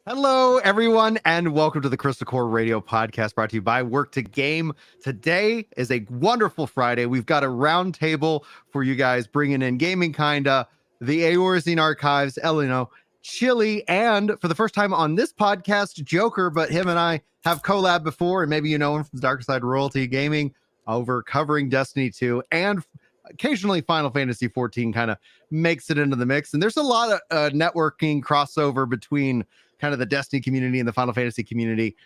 Hello, everyone, and welcome to the Crystal Core Radio Podcast brought to you by Work to Game. Today is a wonderful Friday. We've got a round table for you guys, bringing in Gaming Kinda, the Eorzine Archives, Elino, Chili, and for the first time on this podcast, Joker, but him and I have collab before, and maybe you know him from Dark Side Royalty Gaming over covering Destiny 2, and occasionally Final Fantasy 14 kind of makes it into the mix. And there's a lot of networking crossover between kind of the Destiny community and the Final Fantasy community,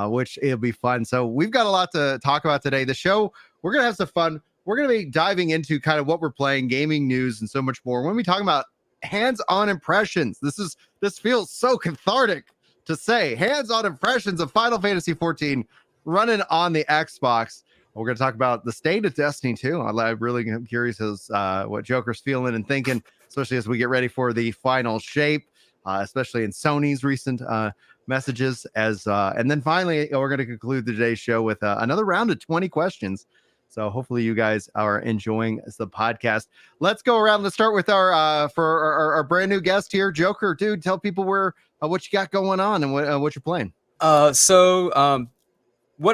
which it'll be fun. So we've got a lot to talk about today. The show, we're going to have some fun. We're going to be diving into kind of what we're playing, gaming news, and so much more. When we talk about hands-on impressions, this feels so cathartic to say. Hands-on impressions of Final Fantasy 14 running on the Xbox. We're going to talk about the state of Destiny 2. I really am curious as what Joker's feeling and thinking, especially as we get ready for the final shape. Especially in Sony's recent messages, and then finally we're going to conclude today's show with another round of 20 questions. So hopefully you guys are enjoying the podcast. Let's go around. Let's start with our brand new guest here, Joker. Dude, tell people what you got going on and what you're playing. What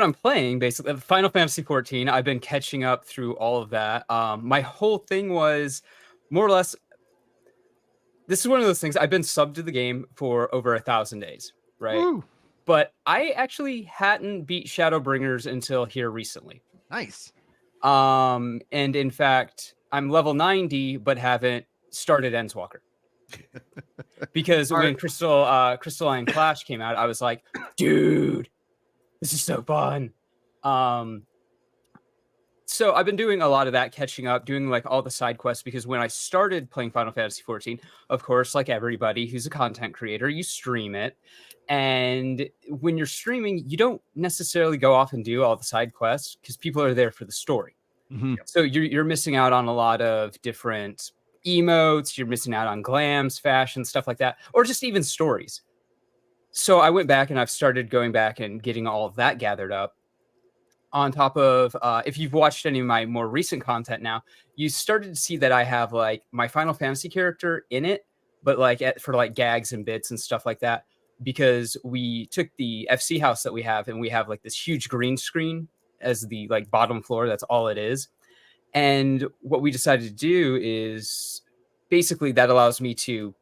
I'm playing, basically, Final Fantasy 14. I've been catching up through all of that. My whole thing was more or less. This is one of those things. I've been subbed to the game for over 1,000 days, right? Woo. But I actually hadn't beat Shadowbringers until here recently. Nice. And in fact, I'm level 90, but haven't started Endwalker. Because when Crystalline Clash came out, I was like, dude, this is so fun. So I've been doing a lot of that, catching up, doing like all the side quests, because when I started playing Final Fantasy 14, of course, like everybody who's a content creator, you stream it. And when you're streaming, you don't necessarily go off and do all the side quests because people are there for the story. Mm-hmm. So you're missing out on a lot of different emotes. You're missing out on glams, fashion, stuff like that, or just even stories. So I went back and I've started going back and getting all of that gathered up. On top of, if you've watched any of my more recent content now, you started to see that I have like my Final Fantasy character in it, but like for like gags and bits and stuff like that, because we took the FC house that we have and we have like this huge green screen as the like bottom floor. That's all it is. And what we decided to do is basically that allows me to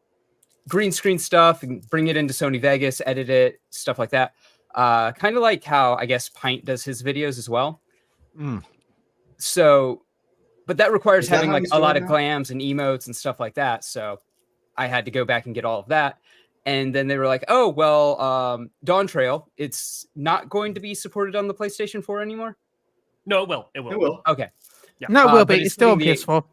green screen stuff and bring it into Sony Vegas, edit it, stuff like that. Kind of like how I guess Pint does his videos as well. So, but that requires having like a lot of glams and emotes and stuff like that. So I had to go back and get all of that. And then they were like, oh, well, Dawn Trail, it's not going to be supported on the PlayStation 4 anymore. No, it will. It will. Okay. Yeah. No, it will be. It's still on PS4.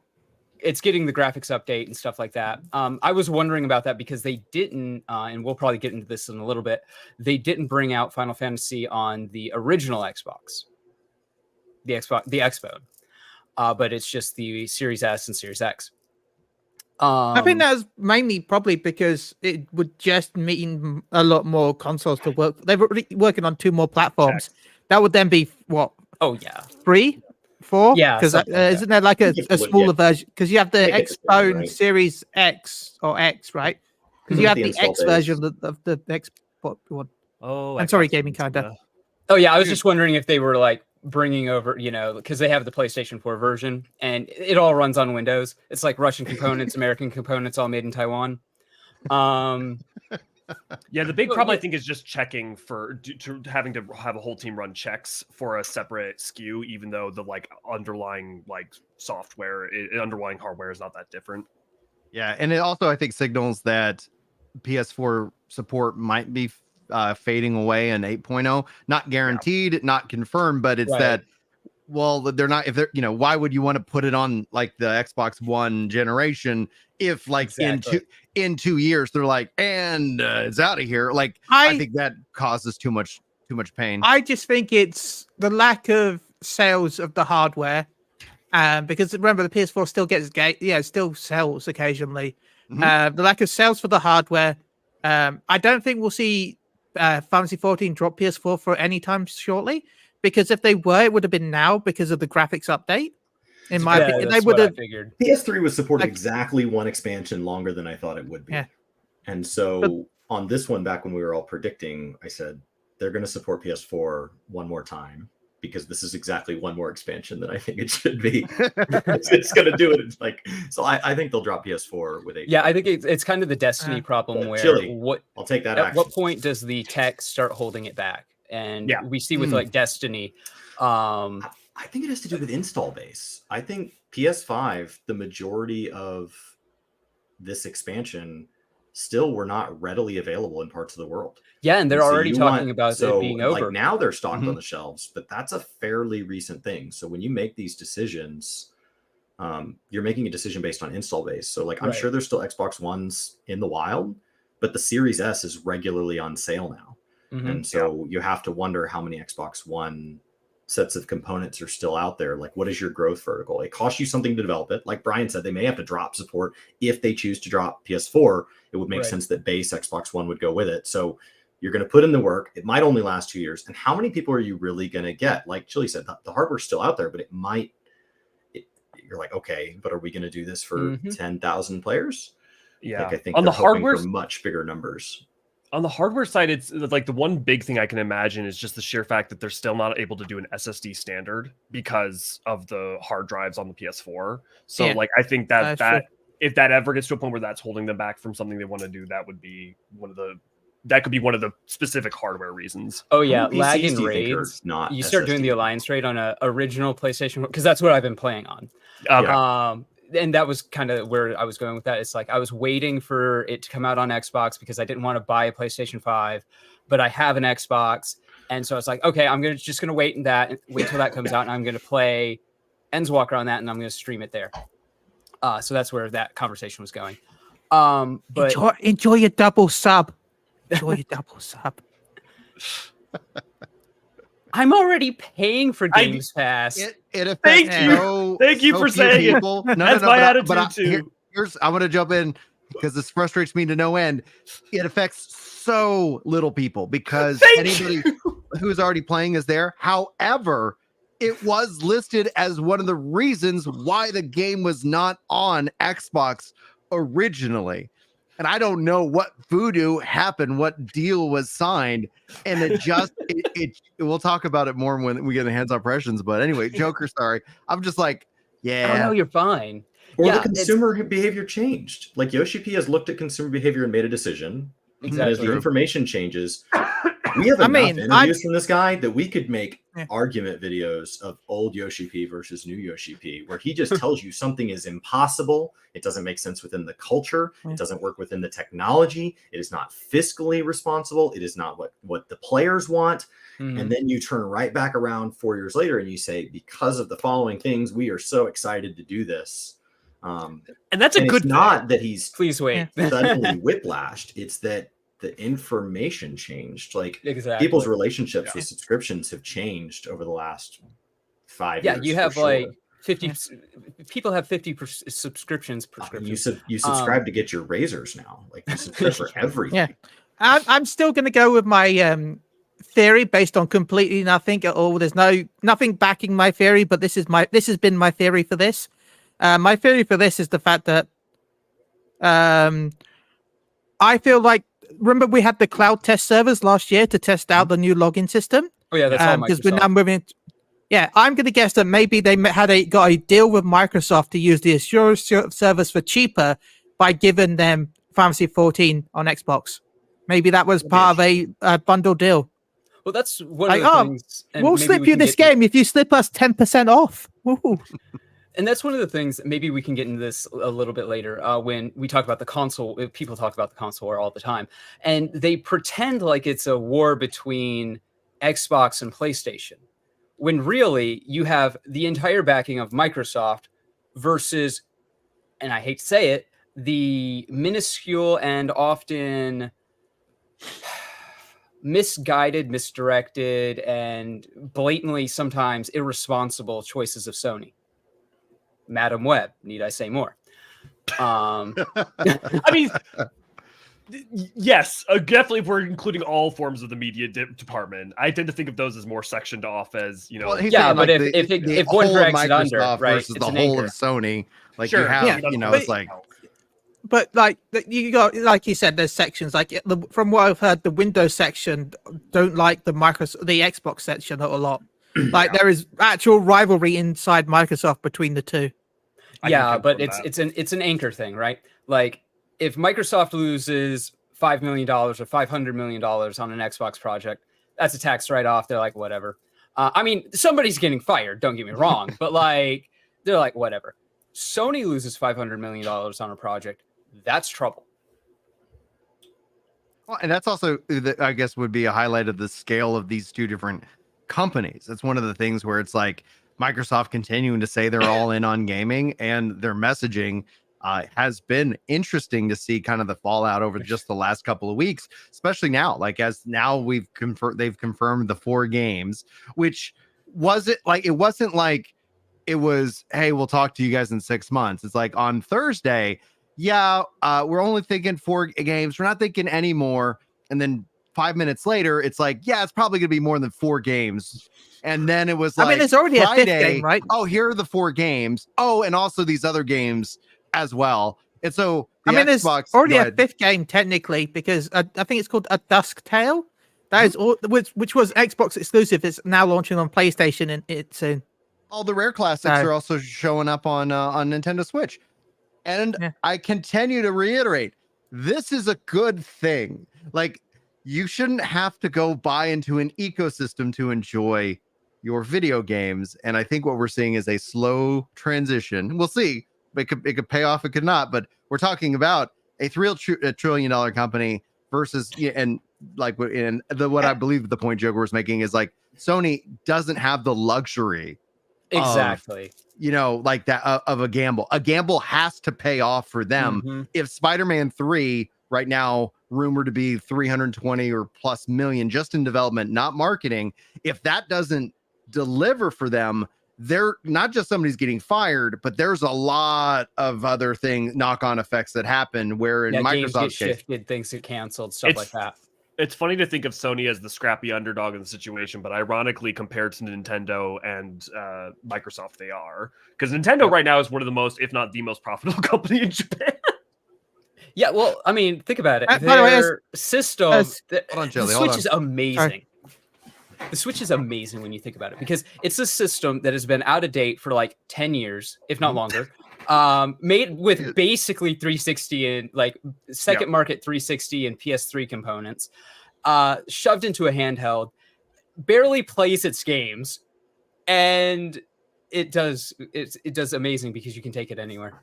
It's getting the graphics update and stuff like that. I was wondering about that because they didn't, and we'll probably get into this in a little bit, they didn't bring out Final Fantasy on the original Xbox, the Xbone, but it's just the Series S and Series X. I think that's mainly probably because it would just mean a lot more consoles to work. They're working on 2 more platforms. That would then be what? Oh, yeah. 3? 4? Yeah, because isn't there like a smaller version? Because you have the Xbone right? Series X or X, right? Because you have the X version of the Xbox one. Oh, I'm sorry, Gaming Kinda. Oh yeah, I was just wondering if they were like bringing over, because they have the PlayStation 4 version and it all runs on Windows. It's like Russian components, American components, all made in Taiwan. Yeah, the big problem I think is just checking for having to have a whole team run checks for a separate SKU, even though the like underlying like software, underlying hardware is not that different. Yeah, and it also I think signals that PS4 support might be fading away in 8.0. Not guaranteed, not confirmed, but it's right. That. Well, they're not. If they're, why would you want to put it on like the Xbox One generation if like exactly. in 2 years they're like, and it's out of here. Like I think that causes too much pain. I just think it's the lack of sales of the hardware, because remember the PS4 still gets it still sells occasionally. Mm-hmm. The lack of sales for the hardware. I don't think we'll see Fantasy 14 drop PS4 for any time shortly. Because if they were, it would have been now because of the graphics update. In my opinion, they would have. PS3 was supporting exactly one expansion longer than I thought it would be. Yeah. And so on this one, back when we were all predicting, I said they're going to support PS4 one more time because this is exactly one more expansion than I think it should be. it's going to do it. It's like, so I think they'll drop PS4 with 8. Yeah, I think it's kind of the Destiny problem where Chili, what I'll take that. At what point does the tech start holding it back? And we see with like Destiny. I think it has to do with install base. I think PS5, the majority of this expansion still were not readily available in parts of the world. Yeah, and they're already talking about it being over. Like now they're stocked on the shelves, but that's a fairly recent thing. So when you make these decisions, you're making a decision based on install base. So like I'm sure there's still Xbox Ones in the wild, but the Series S is regularly on sale now. And so you have to wonder how many Xbox One sets of components are still out there. Like, what is your growth vertical? It costs you something to develop it. Like Brian said, they may have to drop support. If they choose to drop PS4, it would make sense that base Xbox One would go with it. So you're going to put in the work. It might only last 2 years. And how many people are you really going to get? Like Chili said, the hardware's still out there, but it might, you're like, okay, but are we going to do this for 10,000 players? Yeah. Like, I think on the hardware, for much bigger numbers. On the hardware side, it's like the one big thing I can imagine is just the sheer fact that they're still not able to do an SSD standard because of the hard drives on the PS4. So like, I think that if that ever gets to a point where that's holding them back from something they want to do, that would be that could be one of the specific hardware reasons. Oh yeah, lag and raids. You start doing the alliance raid on a original PlayStation, because that's what I've been playing on. And that was kind of where I was going with that. It's like I was waiting for it to come out on Xbox because I didn't want to buy a PlayStation 5, but I have an Xbox. And so it's like, okay, I'm just gonna wait till that comes out, and I'm gonna play Endwalker on that, and I'm gonna stream it there. So that's where that conversation was going. But enjoy your double sub. Enjoy your double sub. I'm already paying for Games Pass. It affects Thank you for saying people. it. That's my attitude too. I'm going to jump in because this frustrates me to no end. It affects so little people because anybody who's already playing is there. However, it was listed as one of the reasons why the game was not on Xbox originally. And I don't know what voodoo happened, what deal was signed, and it just we'll talk about it more when we get the hands-on impressions. But anyway, Joker, sorry, I'm just like, oh no, you're fine. Or the consumer behavior changed. Like Yoshi P has looked at consumer behavior and made a decision. Exactly. As the information changes, we have enough interviews from this guy that we could make argument videos of old Yoshi P versus new Yoshi P, where he just tells you something is impossible. It doesn't make sense within the culture. It doesn't work within the technology. It is not fiscally responsible. It is not what the players want. And then you turn right back around 4 years later and you say, because of the following things, we are so excited to do this. And that's a good thing. Not that he's please wait suddenly whiplashed. It's that the information changed. Like people's relationships with subscriptions have changed over the last 5 years. Yeah, you have like 50 people have 50 subscriptions. You subscribe to get your razors now. Like you subscribe for everything. Yeah, I'm still going to go with my theory based on completely nothing at all. There's nothing backing my theory, but this has been my theory for this. My theory for this is the fact that I feel like, remember we had the cloud test servers last year to test out the new login system. Oh yeah, that's all Microsoft. Because we're now moving. Yeah, I'm going to guess that maybe they got a deal with Microsoft to use the Azure service for cheaper by giving them Fantasy 14 on Xbox. Maybe that was part of a bundle deal. Well, that's one of the things. We'll slip you this game if you slip us 10% off. Woo-hoo. And that's one of the things, maybe we can get into this a little bit later when we talk about the console. People talk about the console war all the time. And they pretend like it's a war between Xbox and PlayStation, when really you have the entire backing of Microsoft versus, and I hate to say it, the minuscule and often misguided, misdirected, and blatantly sometimes irresponsible choices of Sony. Madam Web, need I say more? I mean, yes, definitely. If we're including all forms of the media department, I tend to think of those as more sectioned off as, you know. Well, yeah, but like if one drags it under, right, versus the whole of Sony, like you have, you know, it's like. But like you got, like you said, there's sections like from what I've heard, the Windows section don't like the Xbox section a lot. Like there is actual rivalry inside Microsoft between the two. Yeah, but it's an anchor thing, right? Like if Microsoft loses $5 million or $500 million on an Xbox project, that's a tax write-off. They're like, whatever. I mean, somebody's getting fired. Don't get me wrong, but like they're like, whatever. Sony loses $500 million on a project. That's trouble. Well, and that's also, I guess, would be a highlight of the scale of these two different companies. That's one of the things where it's like Microsoft continuing to say they're all in on gaming, and their messaging has been interesting to see kind of the fallout over just the last couple of weeks, especially now. Like as now they've confirmed the 4 games, which wasn't like it was, hey, we'll talk to you guys in 6 months. It's like on Thursday. Yeah, we're only thinking 4 games. We're not thinking any more. And then 5 minutes later, it's like, yeah, it's probably going to be more than 4 games. And then it was like, I mean, there's already Friday, a 5th game, right? Oh, here are the 4 games. Oh, and also these other games as well. And so, there's already a 5th game technically because I think it's called A Dusk Tale. That is all, which was Xbox exclusive. It's now launching on PlayStation and it's soon. All the rare classics are also showing up on Nintendo Switch. And I continue to reiterate, this is a good thing. Like, you shouldn't have to go buy into an ecosystem to enjoy your video games. And I think what we're seeing is a slow transition. We'll see. It could pay off, it could not. But we're talking about a $3 trillion company versus, and like, what I believe the point Joker was making is like, Sony doesn't have the luxury. Exactly. Like that of a gamble. A gamble has to pay off for them. Mm-hmm. If Spider-Man 3 right now rumored to be 320 or plus million just in development, not marketing, if that doesn't deliver for them, they're not just somebody's getting fired, but there's a lot of other knock-on effects that happen where in Microsoft's case, shifted, things get canceled, stuff like that. It's funny to think of Sony as the scrappy underdog in the situation, but ironically, compared to Nintendo and Microsoft, they are. Because Nintendo right now is one of the most, if not the most profitable company in Japan. Yeah, well, I mean, think about it. By the way, system, hold on, Jelly, the Switch is amazing. The Switch is amazing when you think about it, because it's a system that has been out of date for like 10 years, if not longer. Made with basically 360 and like second market 360 and PS3 components, shoved into a handheld, barely plays its games, and it does amazing because you can take it anywhere.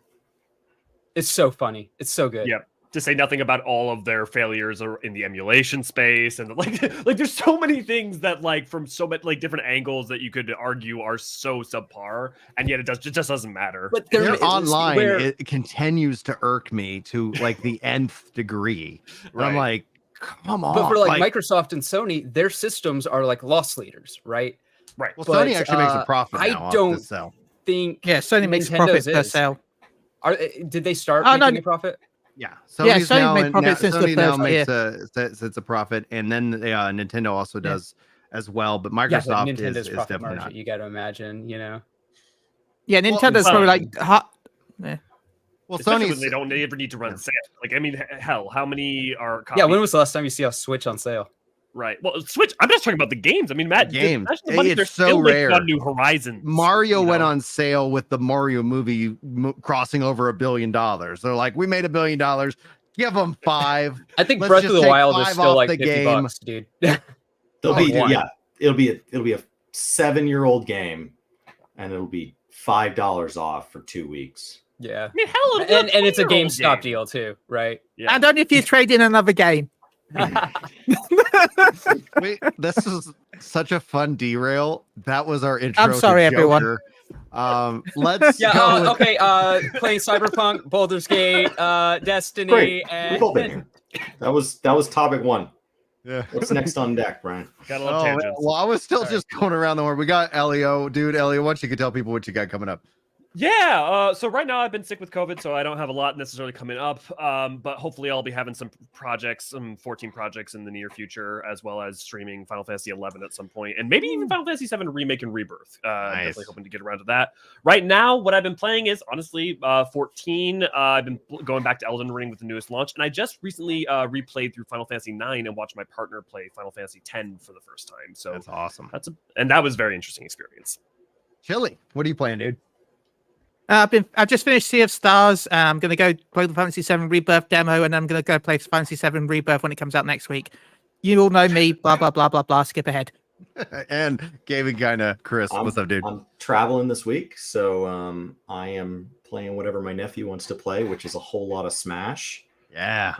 It's so funny. It's so good. Yep. To say nothing about all of their failures in the emulation space, and like there's so many things that like from so many like different angles that you could argue are so subpar, and yet it just doesn't matter. But they're online, it continues to irk me to like the nth degree. Right. I'm like, come on. But for like Microsoft and Sony, their systems are like loss leaders, right? Right. Well, Sony actually makes a profit now. I don't think Sony makes a profit per sale. Did they start making a profit? Yeah, Sony made profit since Sony the now first makes a profit, and then Nintendo also does as well. But Microsoft is definitely margin, not. You got to imagine, Yeah, Nintendo's probably like hot. Yeah. Well, Sony, they don't ever need to run sales. Like, I mean, hell, how many are? Yeah, when was the last time you see a Switch on sale? Right. Well, Switch. I'm just talking about the games. I mean, Matt, games. It's so rare. On New Horizons. Mario went on sale with the Mario movie crossing over $1 billion. They're like, we made $1 billion. Give them 5. I think Breath of the Wild is still like $50, dude. It'll be a 7-year-old game, and it'll be $5 off for 2 weeks. Yeah. I mean, hell, and it's a GameStop deal too, right? Yeah. And only if you trade in another game. Wait, this is such a fun derail. That was our intro. I'm sorry, everyone. Let's go. Okay. Playing Cyberpunk, Baldur's Gate, Destiny. Great. And We've all been here. That was topic 1. Yeah. What's next on deck, Brian? Got a little tangents. Well, I was still just going around the horn. We got Elio, dude. Elio, why don't you could tell people what you got coming up? Yeah, so right now I've been sick with COVID, so I don't have a lot necessarily coming up. But hopefully I'll be having some projects, some 14 projects in the near future, as well as streaming Final Fantasy 11 at some point, and maybe even Final Fantasy 7 Remake and Rebirth. Definitely hoping to get around to that. Right now, what I've been playing is honestly 14. I've been going back to Elden Ring with the newest launch, and I just recently replayed through Final Fantasy 9 and watched my partner play Final Fantasy 10 for the first time. So That's awesome. And that was a very interesting experience. Chili, what are you playing, dude? I've just finished Sea of Stars. I'm going to go play the Fantasy 7 Rebirth demo, and I'm going to go play Fantasy 7 Rebirth when it comes out next week. You all know me, blah, blah, blah, blah, blah. Skip ahead. And gaming kind of Chris. What's up, dude? I'm traveling this week, so I am playing whatever my nephew wants to play, which is a whole lot of Smash. Yeah.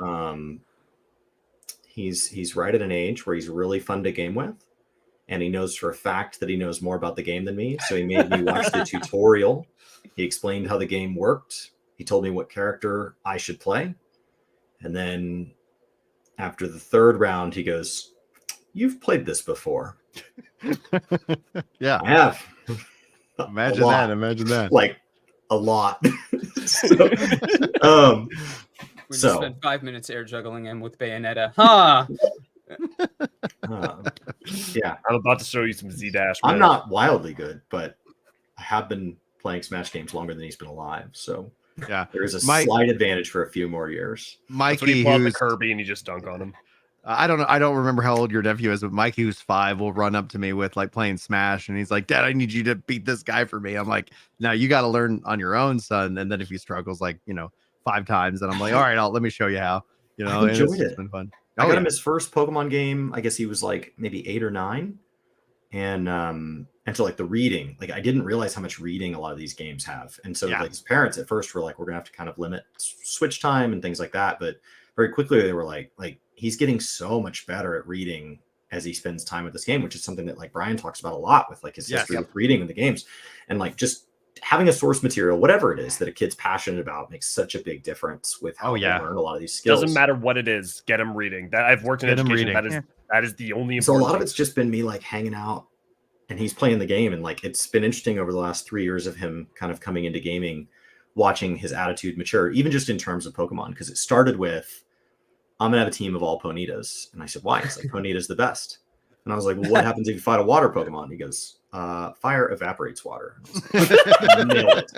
He's right at an age where he's really fun to game with, and he knows for a fact that he knows more about the game than me, so he made me watch the tutorial. He explained how the game worked. He told me what character I should play. And then after the third round, he goes, "You've played this before." Yeah. I have. Imagine that. Imagine that. Like a lot. We just spent 5 minutes air juggling him with Bayonetta. Huh? Yeah. I'm about to show you some Z-Dash. I'm not wildly good, but I have been playing Smash games longer than he's been alive. So yeah, there is a slight advantage for a few more years. Mikey, who's the Kirby and you just dunk on him. I don't know. I don't remember how old your nephew is, but Mikey, who's 5, will run up to me with like playing Smash, and he's like, "Dad, I need you to beat this guy for me." I'm like, "No, you got to learn on your own, son." And then if he struggles like 5 times, then I'm like, "All right, let me show you how." I enjoyed it. It's been fun. I got him his first Pokemon game. I guess he was like maybe 8 or 9, and so like the reading, like I didn't realize how much reading a lot of these games have, and so like his parents at first were like, "We're gonna have to kind of limit switch time and things like that," but very quickly they were like he's getting so much better at reading as he spends time with this game, which is something that like Brian talks about a lot with like his history with reading in the games, and like just having a source material, whatever it is that a kid's passionate about, makes such a big difference with how they learn a lot of these skills. Doesn't matter what it is, get him reading. That I've worked in education. That is the only. So a lot of it's just been me like hanging out, and he's playing the game, and like it's been interesting over the last 3 years of him kind of coming into gaming, watching his attitude mature, even just in terms of Pokemon, because it started with, "I'm gonna have a team of all Ponytas," and I said, "Why?" He's like, "Ponyta's the best." And I was like, "Well, what happens if you fight a water Pokemon?" He goes, "Fire evaporates water." Like, nailed it.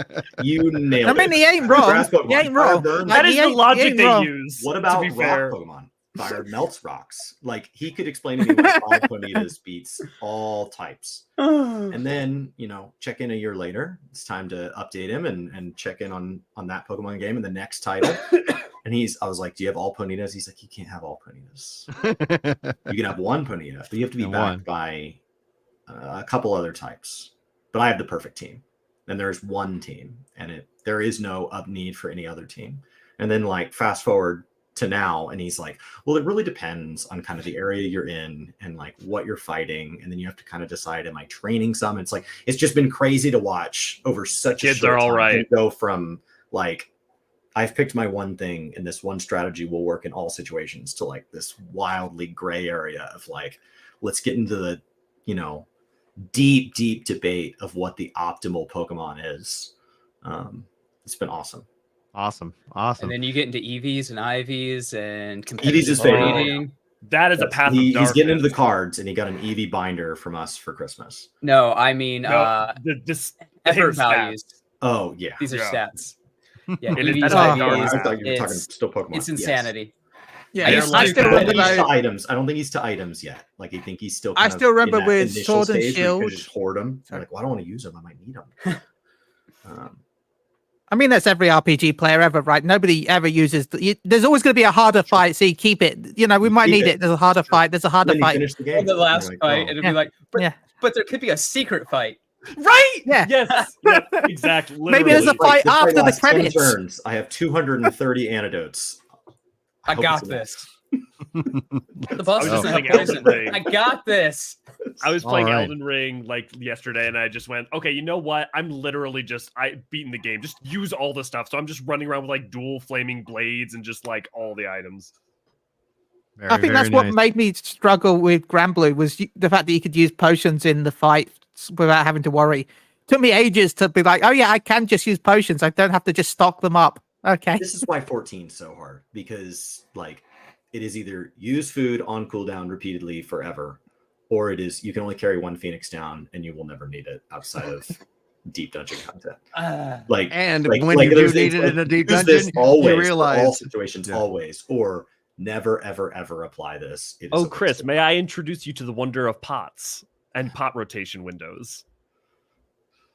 You nailed it. I mean, he ain't wrong. He ain't wrong. That is the logic they use. What about rock Pokemon? Fire melts rocks. Like he could explain to me why all Ponytas beats all types. And then, check in a year later. It's time to update him and check in on that Pokemon game and the next title. And I was like, "Do you have all Ponytas?" He's like, "You can't have all Ponytas. You can have one Ponyta, but you have to be backed by a couple other types. But I have the perfect team. And there's one team, and there is no need for any other team." And then like fast forward to now, and he's like, "Well, it really depends on kind of the area you're in and like what you're fighting, and then you have to kind of decide, am I training some?" It's like it's just been crazy to watch over such kids a short are all time right. go from like, "I've picked my one thing and this one strategy will work in all situations," to like this wildly gray area of like, let's get into the deep debate of what the optimal Pokemon is. It's been awesome. Awesome. And then you get into EVs and IVs and EVs competitive is favorite. breeding. That is a path of He's darkness. getting into the cards, and he got an EV binder from us for Christmas. No, I mean effort values. Oh yeah, These are stats. Yeah, It is- EVs, that's I IVs. thought you were talking still Pokemon. It's insanity. Yeah, They're I like- still I don't remember think he's those. to items. I don't think he's to items yet. Like I think he's still. I kind still of remember in that with initial Sword and stage where you could Shield. just hoard them. Sorry. Like, well, I don't want to use them. I might need them. I mean, that's every RPG player ever, right? Nobody ever uses. There's always going to be a harder fight, so you keep it. We might Keep need it. it. There's a harder fight. There's a harder Then you fight. finish the game. The last You're like, fight, oh. it'll be like, Yeah. but there could be a secret fight. Right? Yeah. Yes. Yep, exactly. Maybe there's a Literally. fight after the last 10 credits. turns. I have 230 antidotes. I hope got it's enough. this. The boss I was doesn't just have playing poison. Elden Ring. I got this. I was playing All right. Elden Ring like yesterday, and I just went, "Okay, you know what? I'm literally beating the game. Just use all the stuff." So I'm just running around with like dual flaming blades and just like all the items. Very, I think that's very what nice. made me struggle with Granblue was the fact that you could use potions in the fight without having to worry. Took me ages to be like, oh yeah, I can just use potions. I don't have to just stock them up. Okay. This is why 14 is so hard, because like it is either use food on cooldown repeatedly forever, or it is you can only carry one Phoenix down and you will never need it outside of deep dungeon content. When you do need it in a deep dungeon, always, you realize for all situations, always, or never, ever, ever apply this. Chris, may I introduce you to the wonder of pots and pot rotation windows?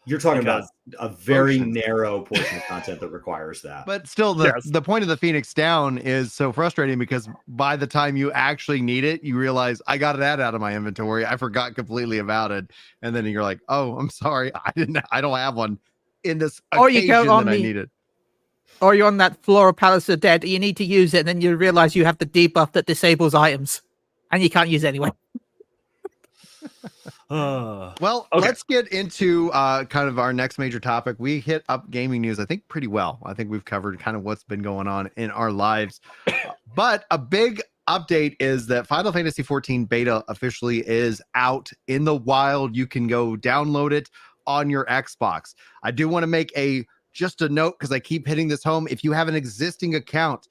You're talking about a very narrow portion of content that requires that. But still, the point of the Phoenix down is so frustrating because by the time you actually need it, you realize I got that out of my inventory. I forgot completely about it, and then you're like, "Oh, I'm sorry, I don't have one in this occasion that I need it." Or you're on that floor of Palace of Dead, you need to use it, and then you realize you have the debuff that disables items, and you can't use it anyway. Well, let's get into kind of our next major topic. We hit up gaming news, I think, pretty well. I think we've covered kind of what's been going on in our lives. But a big update is that Final Fantasy 14 beta officially is out in the wild. You can go download it on your Xbox. I do want to make just a note because I keep hitting this home. If you have an existing account,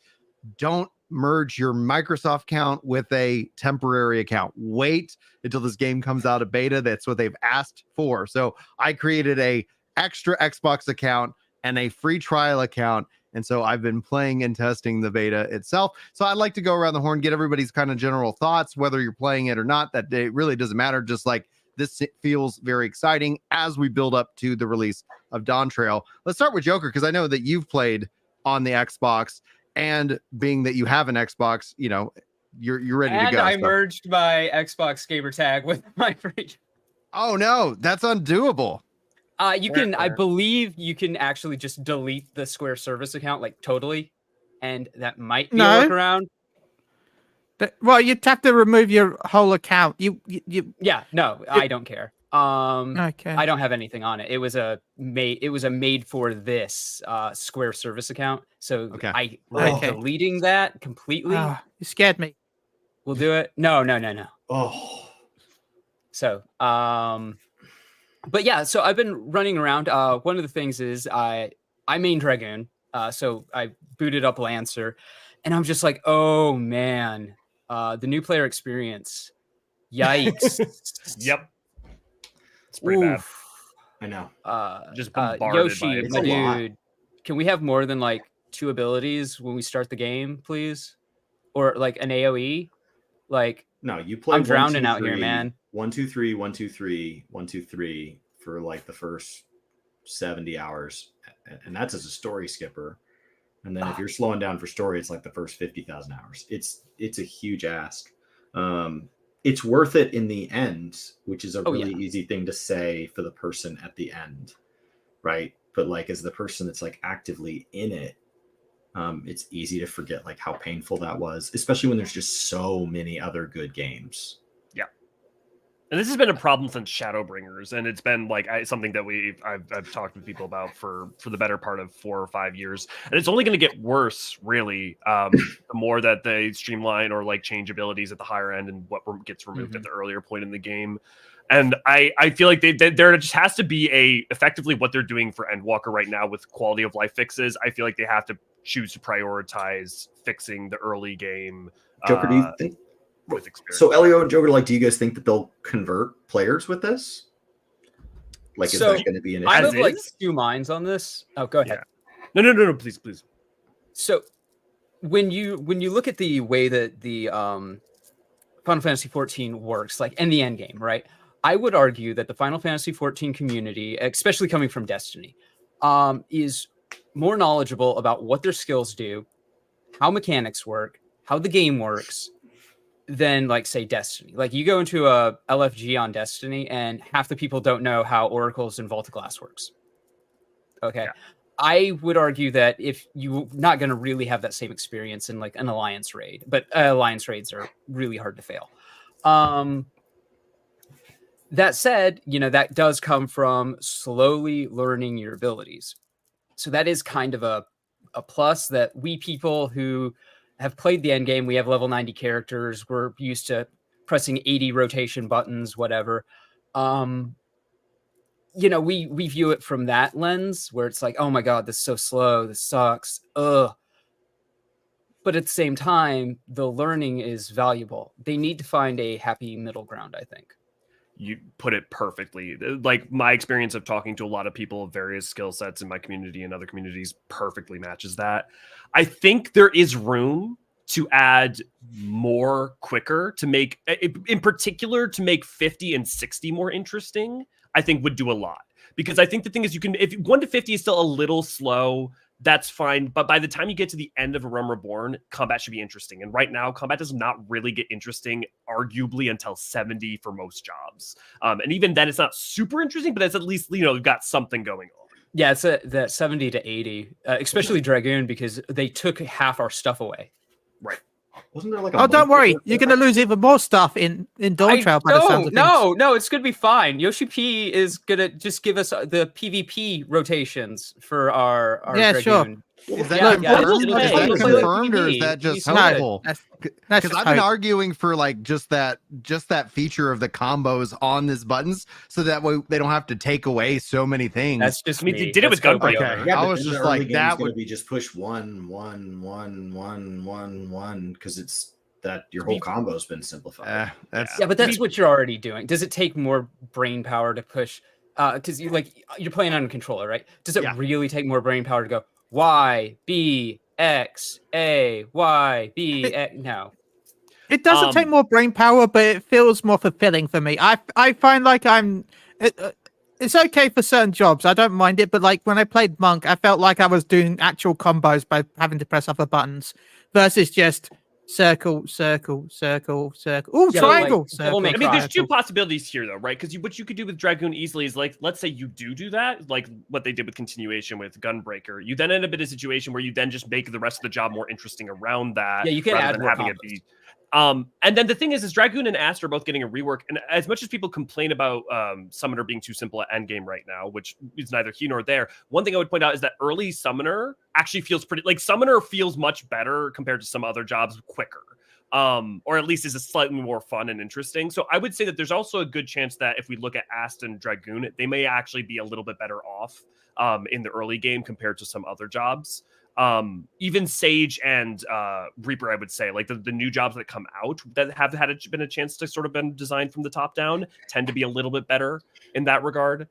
don't merge your Microsoft account with a temporary account. Wait until this game comes out of beta. That's what they've asked for. So I created a extra Xbox account and a free trial account. And so I've been playing and testing the beta itself. So I'd like to go around the horn, get everybody's kind of general thoughts, whether you're playing it or not. That it really doesn't matter. Just like this feels very exciting as we build up to the release of Dawn Trail. Let's start with Joker, because I know that you've played on the Xbox. And being that you have an Xbox, you know, you're ready to go. And I merged my Xbox gamer tag with my free. Oh no, that's undoable. You can, I believe you can actually just delete the Square service account, like totally, and that might be a workaround. Well, you'd have to remove your whole account. Yeah, no, I don't care. Okay. I don't have anything on it. It was a made for this Square service account. So I'm deleting that completely. You scared me. We'll do it. No. Oh. So, but yeah, so I've been running around. One of the things is I main Dragoon. So I booted up Lancer, and I'm just like, oh man, the new player experience. Yikes. Yep. It's pretty bad. I know. Just bombarded Yoshi, my dude, can we have more than like 2 abilities when we start the game, please? Or like an AoE? Like, no, you play. I'm drowning out here, man. 1, 2, 3, 1, 2, 3, 1, 2, 3 for like the first 70 hours, and that's as a story skipper. And then if you're slowing down for story, it's like the first 50,000 hours. It's a huge ask. It's worth it in the end, which is a really easy thing to say for the person at the end, right? But like as the person that's like actively in it, it's easy to forget like how painful that was, especially when there's just so many other good games. Yeah, and this has been a problem since Shadowbringers, and it's been like something that I've talked with people about for the better part of 4 or 5 years, and it's only going to get worse, really, the more that they streamline or like change abilities at the higher end and what gets removed at the earlier point in the game. And I feel like there just has to be effectively what they're doing for Endwalker right now with quality of life fixes. I feel like they have to choose to prioritize fixing the early game. Joker, do you think? With experience. So Elio and Joker, like, do you guys think that they'll convert players with this? Like, is that going to be an issue? I have like 2 minds on this. Oh, go ahead. Yeah. No, please. So when you look at the way that the Final Fantasy 14 works, like in the end game, right? I would argue that the Final Fantasy 14 community, especially coming from Destiny, is more knowledgeable about what their skills do, how mechanics work, how the game works, than like say Destiny. Like you go into a LFG on Destiny and half the people don't know how Oracles and Vault of Glass works. Okay. Yeah. I would argue that if you're not going to really have that same experience in like an Alliance raid, but Alliance raids are really hard to fail. That said, you know, that does come from slowly learning your abilities. So that is kind of a plus that we people who have played the end game, we have level 90 characters. We're used to pressing 80 rotation buttons, whatever. you know, we view it from that lens where it's like, oh my God, this is so slow. This sucks. Ugh. But at the same time, the learning is valuable. They need to find a happy middle ground, I think. You put it perfectly. Like my experience of talking to a lot of people of various skill sets in my community and other communities perfectly matches that. I think there is room to add more quicker, to make, in particular, to make 50 and 60 more interesting, I think would do a lot. Because I think the thing is, you can, if 1 to 50 is still a little slow, that's fine. But by the time you get to the end of A Realm Reborn, combat should be interesting. And right now, combat does not really get interesting, arguably, until 70 for most jobs. And even then, it's not super interesting, but it's at least, you know, you've got something going on. Yeah, it's that 70 to 80, especially Dragoon, because they took half our stuff away. Right. Wasn't there like a Oh, don't month worry. before You're that? going to lose even more stuff in Dawn Trail by the sounds of things. No, it's going to be fine. Yoshi P is going to just give us the PvP rotations for our Yeah, sure. Dragoon. Is that Yeah, confirmed? it'll Is play. that It'll play like confirmed, or is PvP. that just It'll be so hopeful? That's Because just I've been hope. arguing for like just that feature of the combos on these buttons, so that way they don't have to take away so many things. That's just I mean, me. they did it with That's Gunbreaker. Gunbreaker. Yeah, I but was then just the early like, game that is gonna would be just push 1, 1, 1, 1, 1, 1, because it's that your whole combo's been simplified. That's Yeah, but that's what you're already doing. Does it take more brain power to push? Because you're playing on a controller, right? Does it Yeah. really take more brain power to go Y, B, X, A, Y, B, X? No. It doesn't take more brain power, but it feels more fulfilling for me. I find like it's okay for certain jobs. I don't mind it, but like when I played Monk, I felt like I was doing actual combos by having to press other buttons versus just circle, circle, circle, circle. Oh, Yeah, but, like, triangle, Devil May I circle. mean, there's two triangle. possibilities here, though, right? Because what you could do with Dragoon easily is, like, let's say you do that, like what they did with Continuation with Gunbreaker. You then end up in a situation where you then just make the rest of the job more interesting around that. Yeah, you can rather add than more having it combos. be. And then the thing is Dragoon and Ast are both getting a rework. And as much as people complain about Summoner being too simple at endgame right now, which is neither here nor there, one thing I would point out is that early Summoner actually feels pretty, like Summoner feels much better compared to some other jobs, quicker. Or at least is a slightly more fun and interesting. So I would say that there's also a good chance that if we look at Ast and Dragoon, they may actually be a little bit better off in the early game compared to some other jobs. Even Sage and Reaper, I would say, like the new jobs that come out that have been a chance to sort of been designed from the top down tend to be a little bit better in that regard.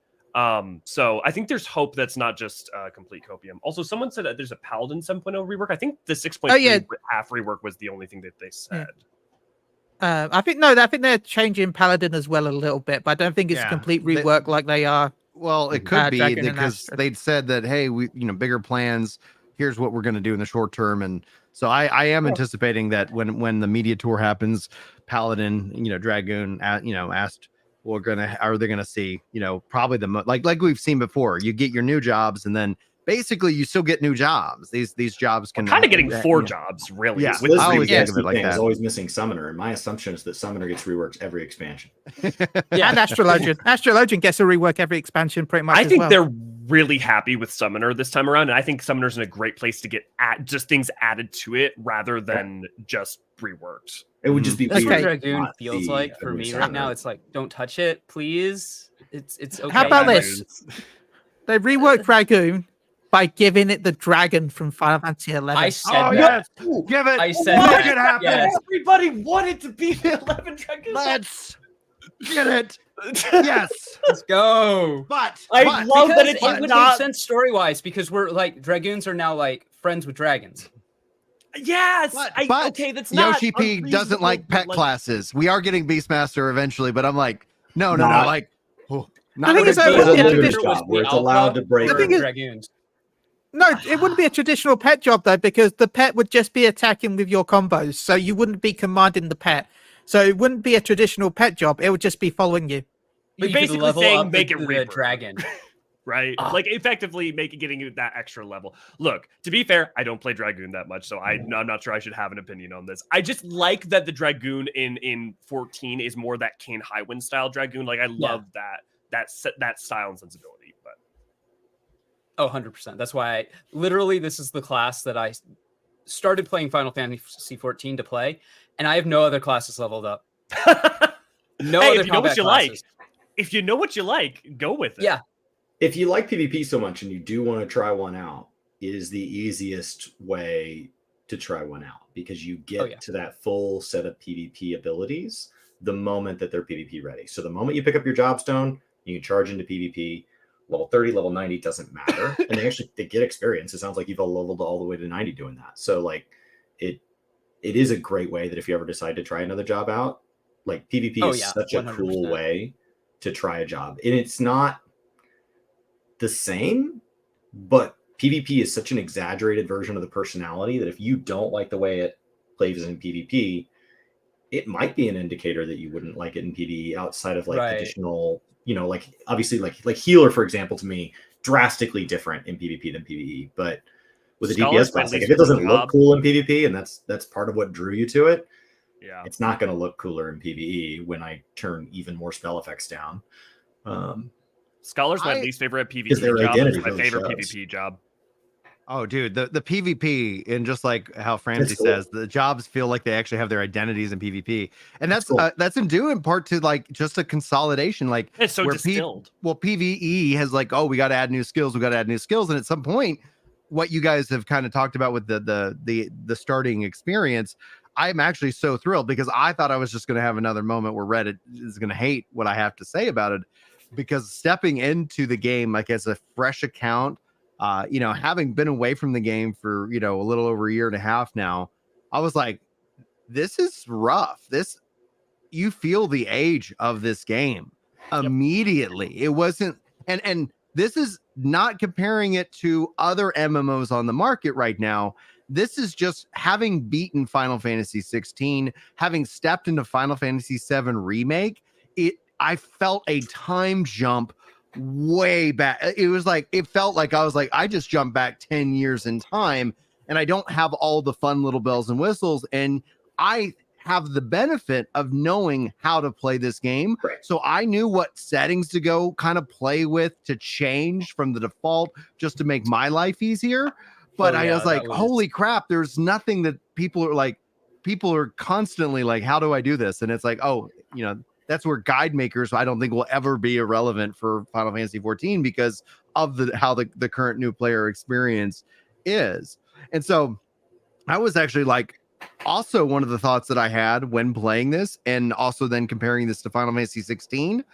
So I think there's hope that's not just complete copium. Also, someone said that there's a Paladin 7.0 rework. I think the 6.3 half rework was the only thing that they said. I think they're changing Paladin as well a little bit, but I don't think it's a complete rework like they are. Well, it could be Dragon and because Astra. they'd said that, hey, we bigger plans. Here's what we're going to do in the short term, and so I am anticipating that when the media tour happens, Paladin, Dragoon, asked, are they gonna see, probably like we've seen before. You get your new jobs, and then basically you still get new jobs. These jobs can kind of getting 4 jobs, really. Yeah, with I always reworks. think of it like that. Is always missing Summoner, and my assumption is that Summoner gets reworks every expansion. Yeah. And Astrologian. Astrologian gets a rework every expansion pretty much. I as think well. they're really happy with Summoner this time around, and I think Summoner's in a great place to get just things added to it rather than just reworked. It would just be That's weird what to Dragoon not feels see like for every me right Summoner. now. It's like, don't touch it, please. It's okay. How about but- this? They reworked Dragoon by giving it the dragon from Final Fantasy 11. I said Oh, that. yes. Give it. I said Make that. it happen. Yes. Everybody wanted to be the 11 Dragoon. Let's get it. Yes. Let's go. But I love that Because it's it would not. make sense story-wise because we're like Dragoons are now like friends with dragons. Yes, but okay, that's not. Yoshi P doesn't like pet classes. We are getting Beastmaster eventually, but I'm like, no, Not- like, I not think it's gonna over do It's a it. Yeah, limited this job where it's allowed to break. The thing is- Dragoons. No, it wouldn't be a traditional pet job though, because the pet would just be attacking with your combos, so you wouldn't be commanding the pet. So it wouldn't be a traditional pet job. It would just be following you. You're You could basically level saying up make the it rework. dragon. Right? Like effectively getting you that extra level. Look, to be fair, I don't play Dragoon that much, so I'm not sure I should have an opinion on this. I just like that the Dragoon in 14 is more that Kane Highwind style Dragoon. Like I love that style and sensibility. But Oh, 100%. That's why this is the class that I started playing Final Fantasy 14 to play, and I have no other classes leveled up. No hey, other if you know what combat you classes. like, if you know what you like, go with it. Yeah. if you like PvP so much and you do want to try one out, it is the easiest way to try one out because you get to that full set of PvP abilities the moment that they're PvP ready. So the moment you pick up your jobstone, you can charge into PvP. Level 30, level 90 doesn't matter. And they get experience. It sounds like you've all leveled all the way to 90 doing that. So like it is a great way that if you ever decide to try another job out, like PvP is such 100%. A cool way to try a job. And it's not the same, but PvP is such an exaggerated version of the personality that if you don't like the way it plays in PvP, it might be an indicator that you wouldn't like it in PvE outside of like additional, you know, like obviously like healer, for example, to me, drastically different in PvP than PvE. But with a DPS class, like if it doesn't look cool in PvP and that's part of what drew you to it, it's not going to look cooler in PvE when I turn even more spell effects down. Scholar's my least favorite PvP job. It's my favorite PvP job. Oh, dude, the PvP, and just like how Francie says, the jobs feel like they actually have their identities in PvP, and that's in due in part to like just a consolidation. Like it's so distilled. PvE has like, oh, we got to add new skills, and at some point, what you guys have kind of talked about with the starting experience, I'm actually so thrilled because I thought I was just going to have another moment where Reddit is going to hate what I have to say about it, because stepping into the game like as a fresh account. You know, having been away from the game for, you know, a little over a year and a half now, I was like, this is rough. You feel the age of this game immediately. It wasn't, and this is not comparing it to other MMOs on the market right now. This is just having beaten Final Fantasy 16, having stepped into Final Fantasy 7 Remake. I felt a time jump way back. It felt like I was like, I just jumped back 10 years in time, and I don't have all the fun little bells and whistles, and I have the benefit of knowing how to play this game. So I knew what settings to go kind of play with to change from the default just to make my life easier. But I was like, holy crap, there's nothing that people are constantly like, how do I do this? And it's like, oh, you know, that's where guide makers, I don't think, will ever be irrelevant for Final Fantasy 14 because of how the current new player experience is. And so I was actually like, also one of the thoughts that I had when playing this, and also then comparing this to Final Fantasy 16,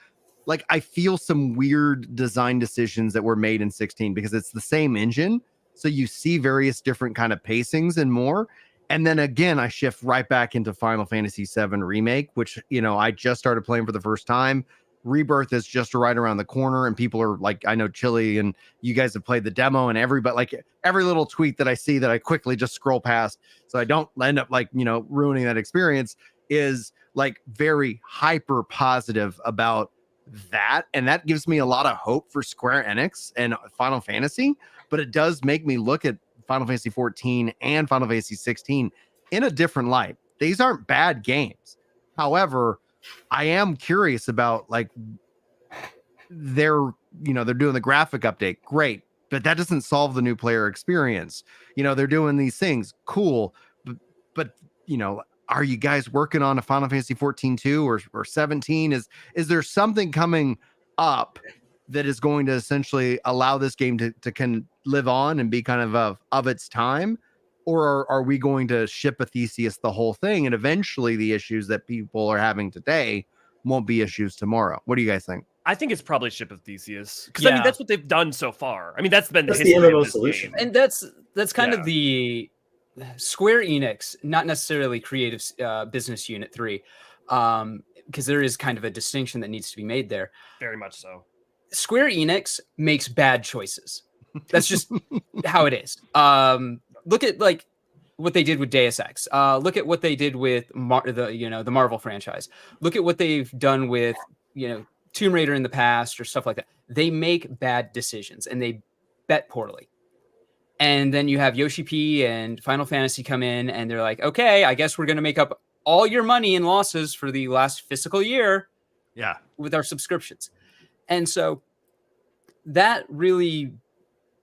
like I feel some weird design decisions that were made in 16 because it's the same engine. So you see various different kind of pacings and more. And then again, I shift right back into Final Fantasy 7 Remake, which, you know, I just started playing for the first time. Rebirth is just right around the corner, and people are like, I know Chili and you guys have played the demo, and everybody, like every little tweet that I see that I quickly just scroll past so I don't end up like, you know, ruining that experience, is like very hyper positive about that. And that gives me a lot of hope for Square Enix and Final Fantasy, but it does make me look at Final Fantasy 14 and Final Fantasy 16 in a different light. These aren't bad games. However, I am curious about like they're doing the graphic update. Great. But that doesn't solve the new player experience. You know, they're doing these things. Cool. But you know, are you guys working on a Final Fantasy 14 2 or 17? Is there something coming up that is going to essentially allow this game to can live on and be kind of its time? Or are we going to ship a Theseus the whole thing, and eventually the issues that people are having today won't be issues tomorrow? What do you guys think? I think it's probably ship of Theseus, because I mean that's what they've done so far. I mean that's been the history MMO of this solution, game. And that's kind of the Square Enix, not necessarily creative business unit 3, because there is kind of a distinction that needs to be made there. Very much so. Square Enix makes bad choices. That's just how it is. Look at like what they did with Deus Ex. Look at what they did with the Marvel franchise. Look at what they've done with, you know, Tomb Raider in the past or stuff like that. They make bad decisions and they bet poorly. And then you have Yoshi P and Final Fantasy come in and they're like, okay, I guess we're going to make up all your money and losses for the last fiscal year. Yeah. With our subscriptions. And so that really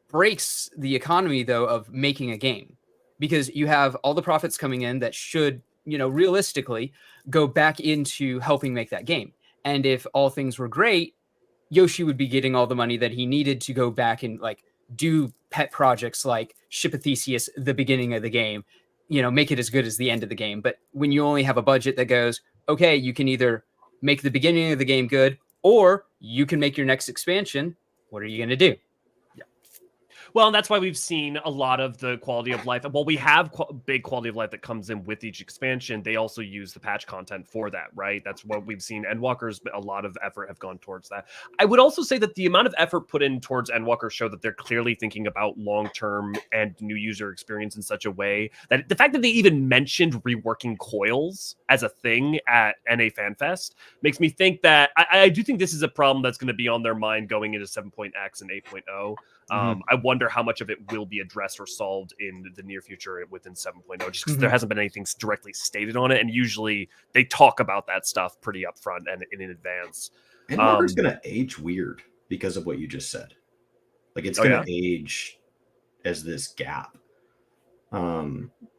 breaks the economy, though, of making a game, because you have all the profits coming in that should, you know, realistically go back into helping make that game. And if all things were great, Yoshi would be getting all the money that he needed to go back and like do pet projects like ship a Theseus the beginning of the game, make it as good as the end of the game. But when you only have a budget that goes, okay, you can either make the beginning of the game good, or you can make your next expansion, what are you going to do? Well, and that's why we've seen a lot of the quality of life. Well, we have big quality of life that comes in with each expansion. They also use the patch content for that, right? That's what we've seen. Endwalkers, a lot of effort have gone towards that. I would also say that the amount of effort put in towards Endwalkers show that they're clearly thinking about long-term and new user experience in such a way that the fact that they even mentioned reworking coils as a thing at NA FanFest makes me think that I do think this is a problem that's going to be on their mind going into 7.x and 8.0. I wonder how much of it will be addressed or solved in the near future within 7.0, just because there hasn't been anything directly stated on it. And usually they talk about that stuff pretty upfront and in advance. And Walker's going to age weird because of what you just said. Like it's going to age as this gap.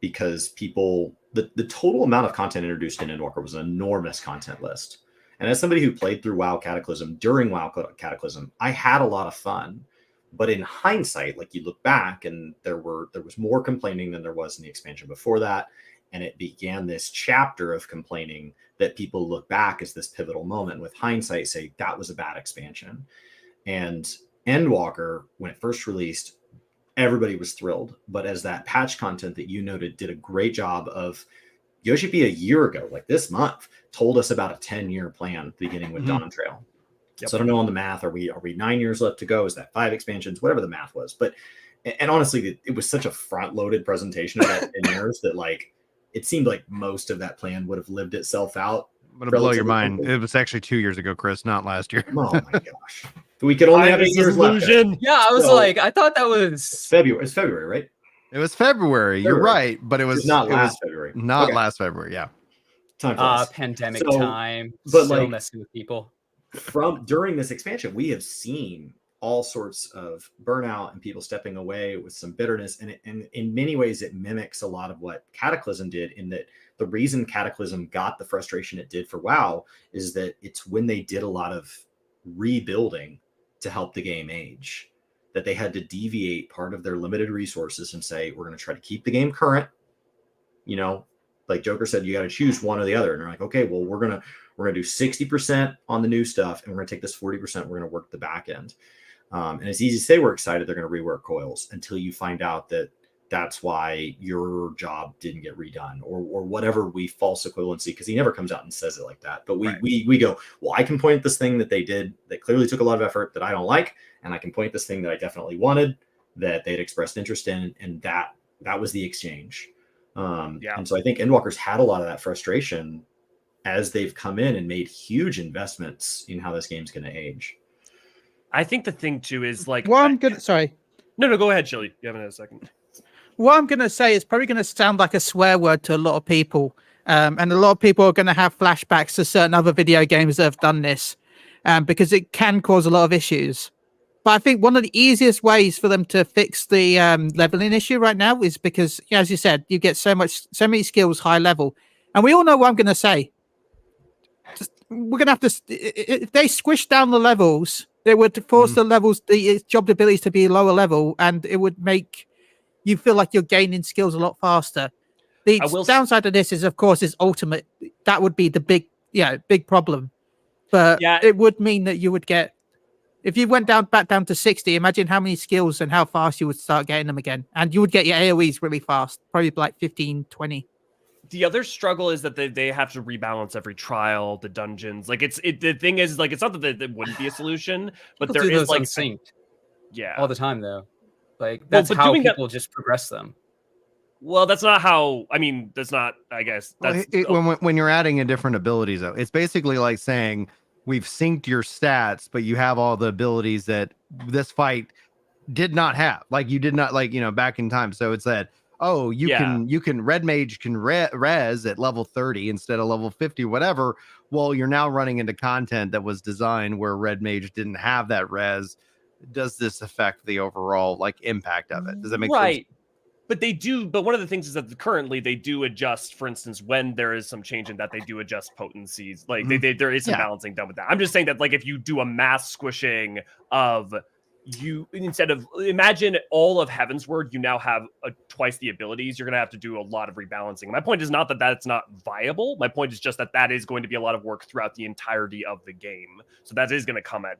Because the total amount of content introduced in Endwalker was an enormous content list. And as somebody who played through WoW Cataclysm, during WoW Cataclysm, I had a lot of fun. But in hindsight, like you look back and there was more complaining than there was in the expansion before that. And it began this chapter of complaining that people look back as this pivotal moment. With hindsight, say that was a bad expansion. And Endwalker, when it first released, everybody was thrilled. But as that patch content that you noted did a great job of, Yoshi P a year ago, like this month, told us about a 10-year plan beginning with Dawn Trail. Yep. So I don't know on the math. Are we 9 years left to go? Is that 5 expansions? Whatever the math was. But and honestly, it was such a front-loaded presentation of that in years that like it seemed like most of that plan would have lived itself out. I'm gonna blow your mind. It was actually 2 years ago, Chris, not last year. Oh my gosh. We could only have 8 years left. Yeah, I was I thought that was February. It's February, right? It was February. You're right, but it was not last February. Not last February. Yeah. Time for pandemic time. But still messing with people. During this expansion, we have seen all sorts of burnout and people stepping away with some bitterness. And in many ways, it mimics a lot of what Cataclysm did, in that the reason Cataclysm got the frustration it did for WoW is that it's when they did a lot of rebuilding to help the game age, that they had to deviate part of their limited resources and say, we're going to try to keep the game current. Like Joker said, you got to choose one or the other. And they're like, okay, well, we're going to do 60% on the new stuff, and we're going to take this 40%. We're going to work the back end. And it's easy to say we're excited they're going to rework coils until you find out that that's why your job didn't get redone or whatever we false equivalency, because he never comes out and says it like that. But we go, well, I can point this thing that they did that clearly took a lot of effort that I don't like, and I can point this thing that I definitely wanted that they'd expressed interest in, and that was the exchange. And so I think Endwalkers had a lot of that frustration as they've come in and made huge investments in how this game's going to age. I think the thing too is like, sorry. No, go ahead, Chili. You haven't had a second. What I'm going to say is probably going to sound like a swear word to a lot of people. And a lot of people are going to have flashbacks to certain other video games that have done this, because it can cause a lot of issues. But I think one of the easiest ways for them to fix the leveling issue right now is because, as you said, you get so many skills high level. And we all know what I'm going to say. We're going to have to, if they squish down the levels, they would force the levels, the job abilities to be lower level, and it would make you feel like you're gaining skills a lot faster. The downside of this is, of course, is ultimate. That would be the big problem. But it would mean that you would get, if you went back down to 60, imagine how many skills and how fast you would start getting them again. And you would get your AoEs really fast, probably like 15, 20. The other struggle is that they have to rebalance every trial, the dungeons. Like the thing is, like, it's not that there wouldn't be a solution, but there is like synced. Yeah, all the time though. Like that's how people just progress them. Well, that's not how. I mean, that's not. I guess that's when you're adding in different abilities, though. It's basically like saying we've synced your stats, but you have all the abilities that this fight did not have. Like you did not, like, back in time. So it's that. Oh, you can red mage can res at level 30 instead of level 50, whatever. Well, you're now running into content that was designed where red mage didn't have that res. Does this affect the overall like impact of it? Does that make sense? But they do. But one of the things is that currently they do adjust. For instance, when there is some change in that, they do adjust potencies. Like there is some balancing done with that. I'm just saying that, like, if you do a mass squishing of you, instead of, imagine all of Heavensward, you now have twice the abilities. You're going to have to do a lot of rebalancing. My point is not that that's not viable. My point is just that that is going to be a lot of work throughout the entirety of the game. So that is going to come at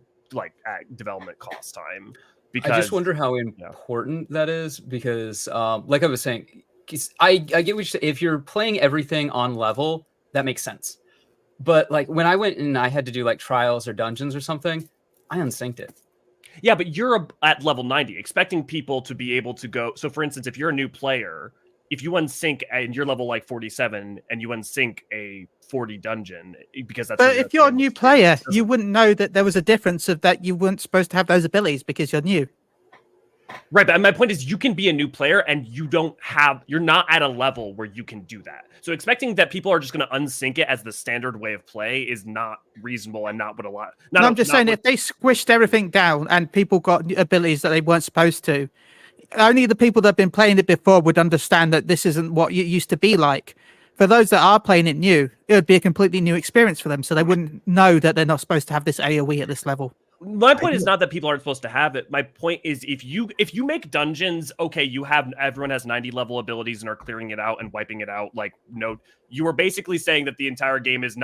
development cost time. Because, I just wonder how important that is, because like I was saying, I get what you're saying. If you're playing everything on level, that makes sense. But like when I went and I had to do like trials or dungeons or something, I unsynced it. Yeah, but you're at level 90, expecting people to be able to go. So for instance, if you're a new player, if you unsync and you're level like 47 and you unsync a 40 dungeon, because that's. But if you're a new player, you wouldn't know that there was a difference of that you weren't supposed to have those abilities because you're new. Right, but my point is you can be a new player and you're not at a level where you can do that. So expecting that people are just going to unsync it as the standard way of play is not reasonable and not what a lot. I'm just saying, if they squished everything down and people got abilities that they weren't supposed to, only the people that have been playing it before would understand that this isn't what it used to be like. For those that are playing it new, it would be a completely new experience for them, so they wouldn't know that they're not supposed to have this AoE at this level. My point is not that people aren't supposed to have it. My point is if you make dungeons, okay, everyone has 90 level abilities and are clearing it out and wiping it out. Like, no, you are basically saying that the entire game is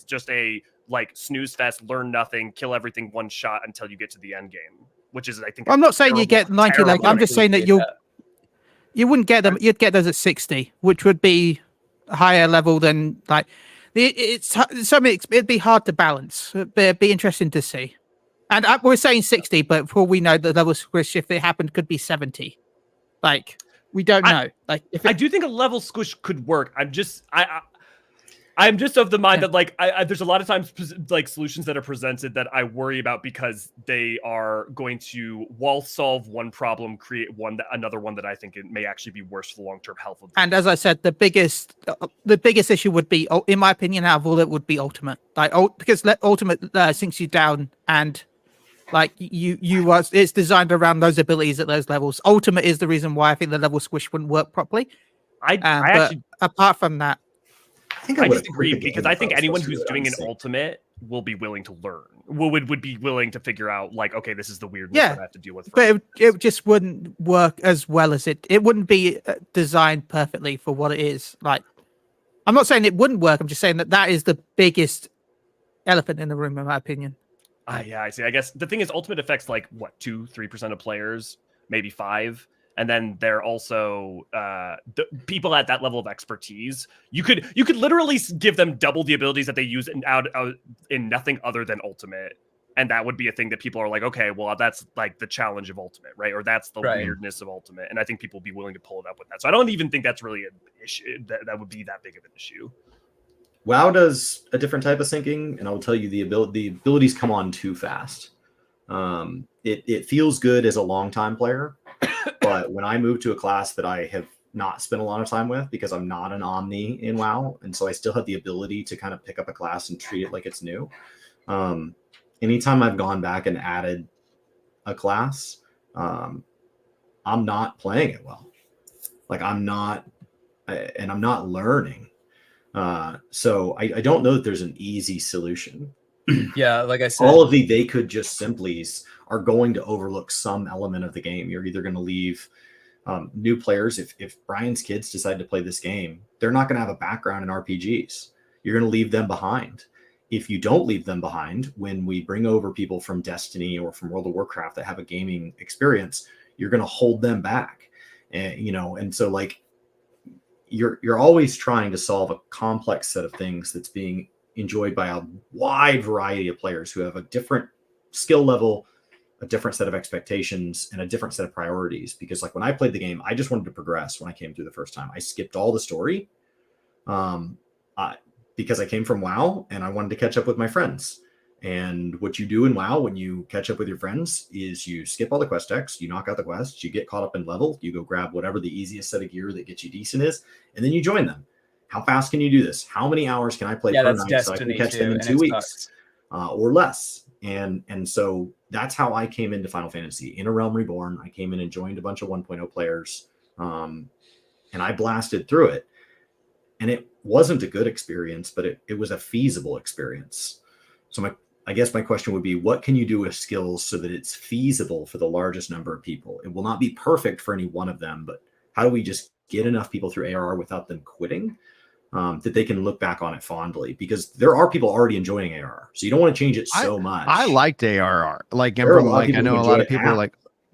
just a like snooze fest, learn nothing, kill everything one shot until you get to the end game, which is, I think. I'm not saying you get 90 level. I'm just saying that you wouldn't get them. You'd get those at 60, which would be a higher level than like it's something. It'd be hard to balance, but it'd be interesting to see. And we're saying 60, but for all we know, the level squish, if it happened, could be 70. Like, we don't know. I do think a level squish could work. I'm just of the mind that like there's a lot of times like solutions that are presented that I worry about because they are going to, while solve one problem, create another one that I think it may actually be worse for the long-term health of the And as I said, the biggest issue would be, in my opinion, out of all, it would be Ultimate. Because Ultimate sinks you down, and like it's designed around those abilities at those levels. Ultimate is the reason why I think the level squish wouldn't work properly. But apart from that, I disagree, because I think anyone who's doing an ultimate will be willing to learn. Would be willing to figure out, like, okay, this is the weirdness that I have to deal with. But it just wouldn't work as well as it wouldn't be designed perfectly for what it is. Like, I'm not saying it wouldn't work. I'm just saying that is the biggest elephant in the room, in my opinion. Yeah, I see. I guess the thing is, ultimate affects like what 2-3% of players, maybe 5%. And then they're also the people at that level of expertise. You could literally give them double the abilities that they use in nothing other than ultimate, and that would be a thing that people are like, okay, well, that's like the challenge of ultimate, right? Or that's the weirdness of ultimate, and I think people would be willing to pull it up with that. So I don't even think that's really an issue that would be that big of an issue. WoW does a different type of syncing, and I will tell you the abilities come on too fast. It feels good as a long-time player, but when I move to a class that I have not spent a lot of time with, because I'm not an Omni in WoW, and so I still have the ability to kind of pick up a class and treat it like it's new. Anytime I've gone back and added a class, I'm not playing it well. Like, I'm not learning. So I don't know that there's an easy solution. Yeah, like I said, all of they could just simplies are going to overlook some element of the game. You're either going to leave new players. If Brian's kids decide to play this game, they're not going to have a background in RPGs. You're going to leave them behind. If you don't leave them behind, when we bring over people from Destiny or from World of Warcraft that have a gaming experience, you're going to hold them back. And so like, you're always trying to solve a complex set of things that's being enjoyed by a wide variety of players who have a different skill level, a different set of expectations, and a different set of priorities. Because like when I played the game, I just wanted to progress. When I came through the first time, I skipped all the story because I came from WoW and I wanted to catch up with my friends. And what you do in WoW when you catch up with your friends is you skip all the quest text, you knock out the quests, you get caught up in level, you go grab whatever the easiest set of gear that gets you decent is, and then you join them. How fast can you do this? How many hours can I play per night so I can catch them in 2 weeks or less? And so that's how I came into Final Fantasy. In A Realm Reborn, I came in and joined a bunch of 1.0 players And I blasted through it. And it wasn't a good experience, but it was a feasible experience. So I guess my question would be, what can you do with skills so that it's feasible for the largest number of people? It will not be perfect for any one of them, but how do we just get enough people through ARR without them quitting, that they can look back on it fondly? Because there are people already enjoying ARR, so you don't want to change it so much. I liked ARR. Like, and from like, I know a lot of people are like,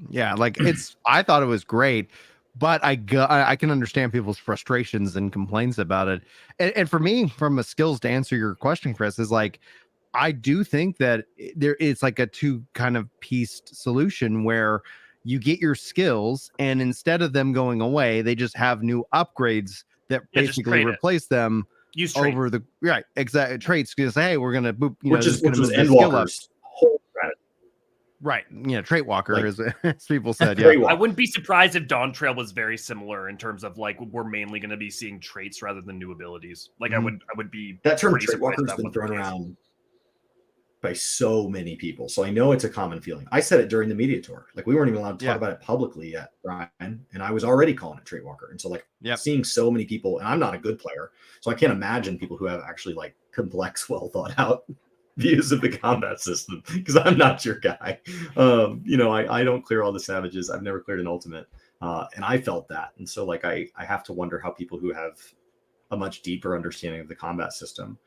yeah, like I thought it was great. But I can understand people's frustrations and complaints about it. And for me, from a skills, to answer your question, Chris, is like, I do think that it's like a two kind of pieced solution where you get your skills, and instead of them going away, they just have new upgrades that basically replace them. Use over the right exact traits. Because hey, we're gonna boop, which was Endwalker's whole strategy. Right. Yeah, Trait Walker, like, as people said. Yeah. I wouldn't be surprised if Dawn Trail was very similar in terms of like we're mainly going to be seeing traits rather than new abilities. Like I would be that term Trait Walker has been thrown around by so many people. So I know it's a common feeling. I said it during the media tour. Like we weren't even allowed to talk about it publicly yet, Brian. And I was already calling it Trait Walker. And so like seeing so many people, and I'm not a good player, so I can't imagine people who have actually like complex, well thought out views of the combat system, because I'm not your guy. I don't clear all the savages. I've never cleared an ultimate, and I felt that. And so like I have to wonder how people who have a much deeper understanding of the combat system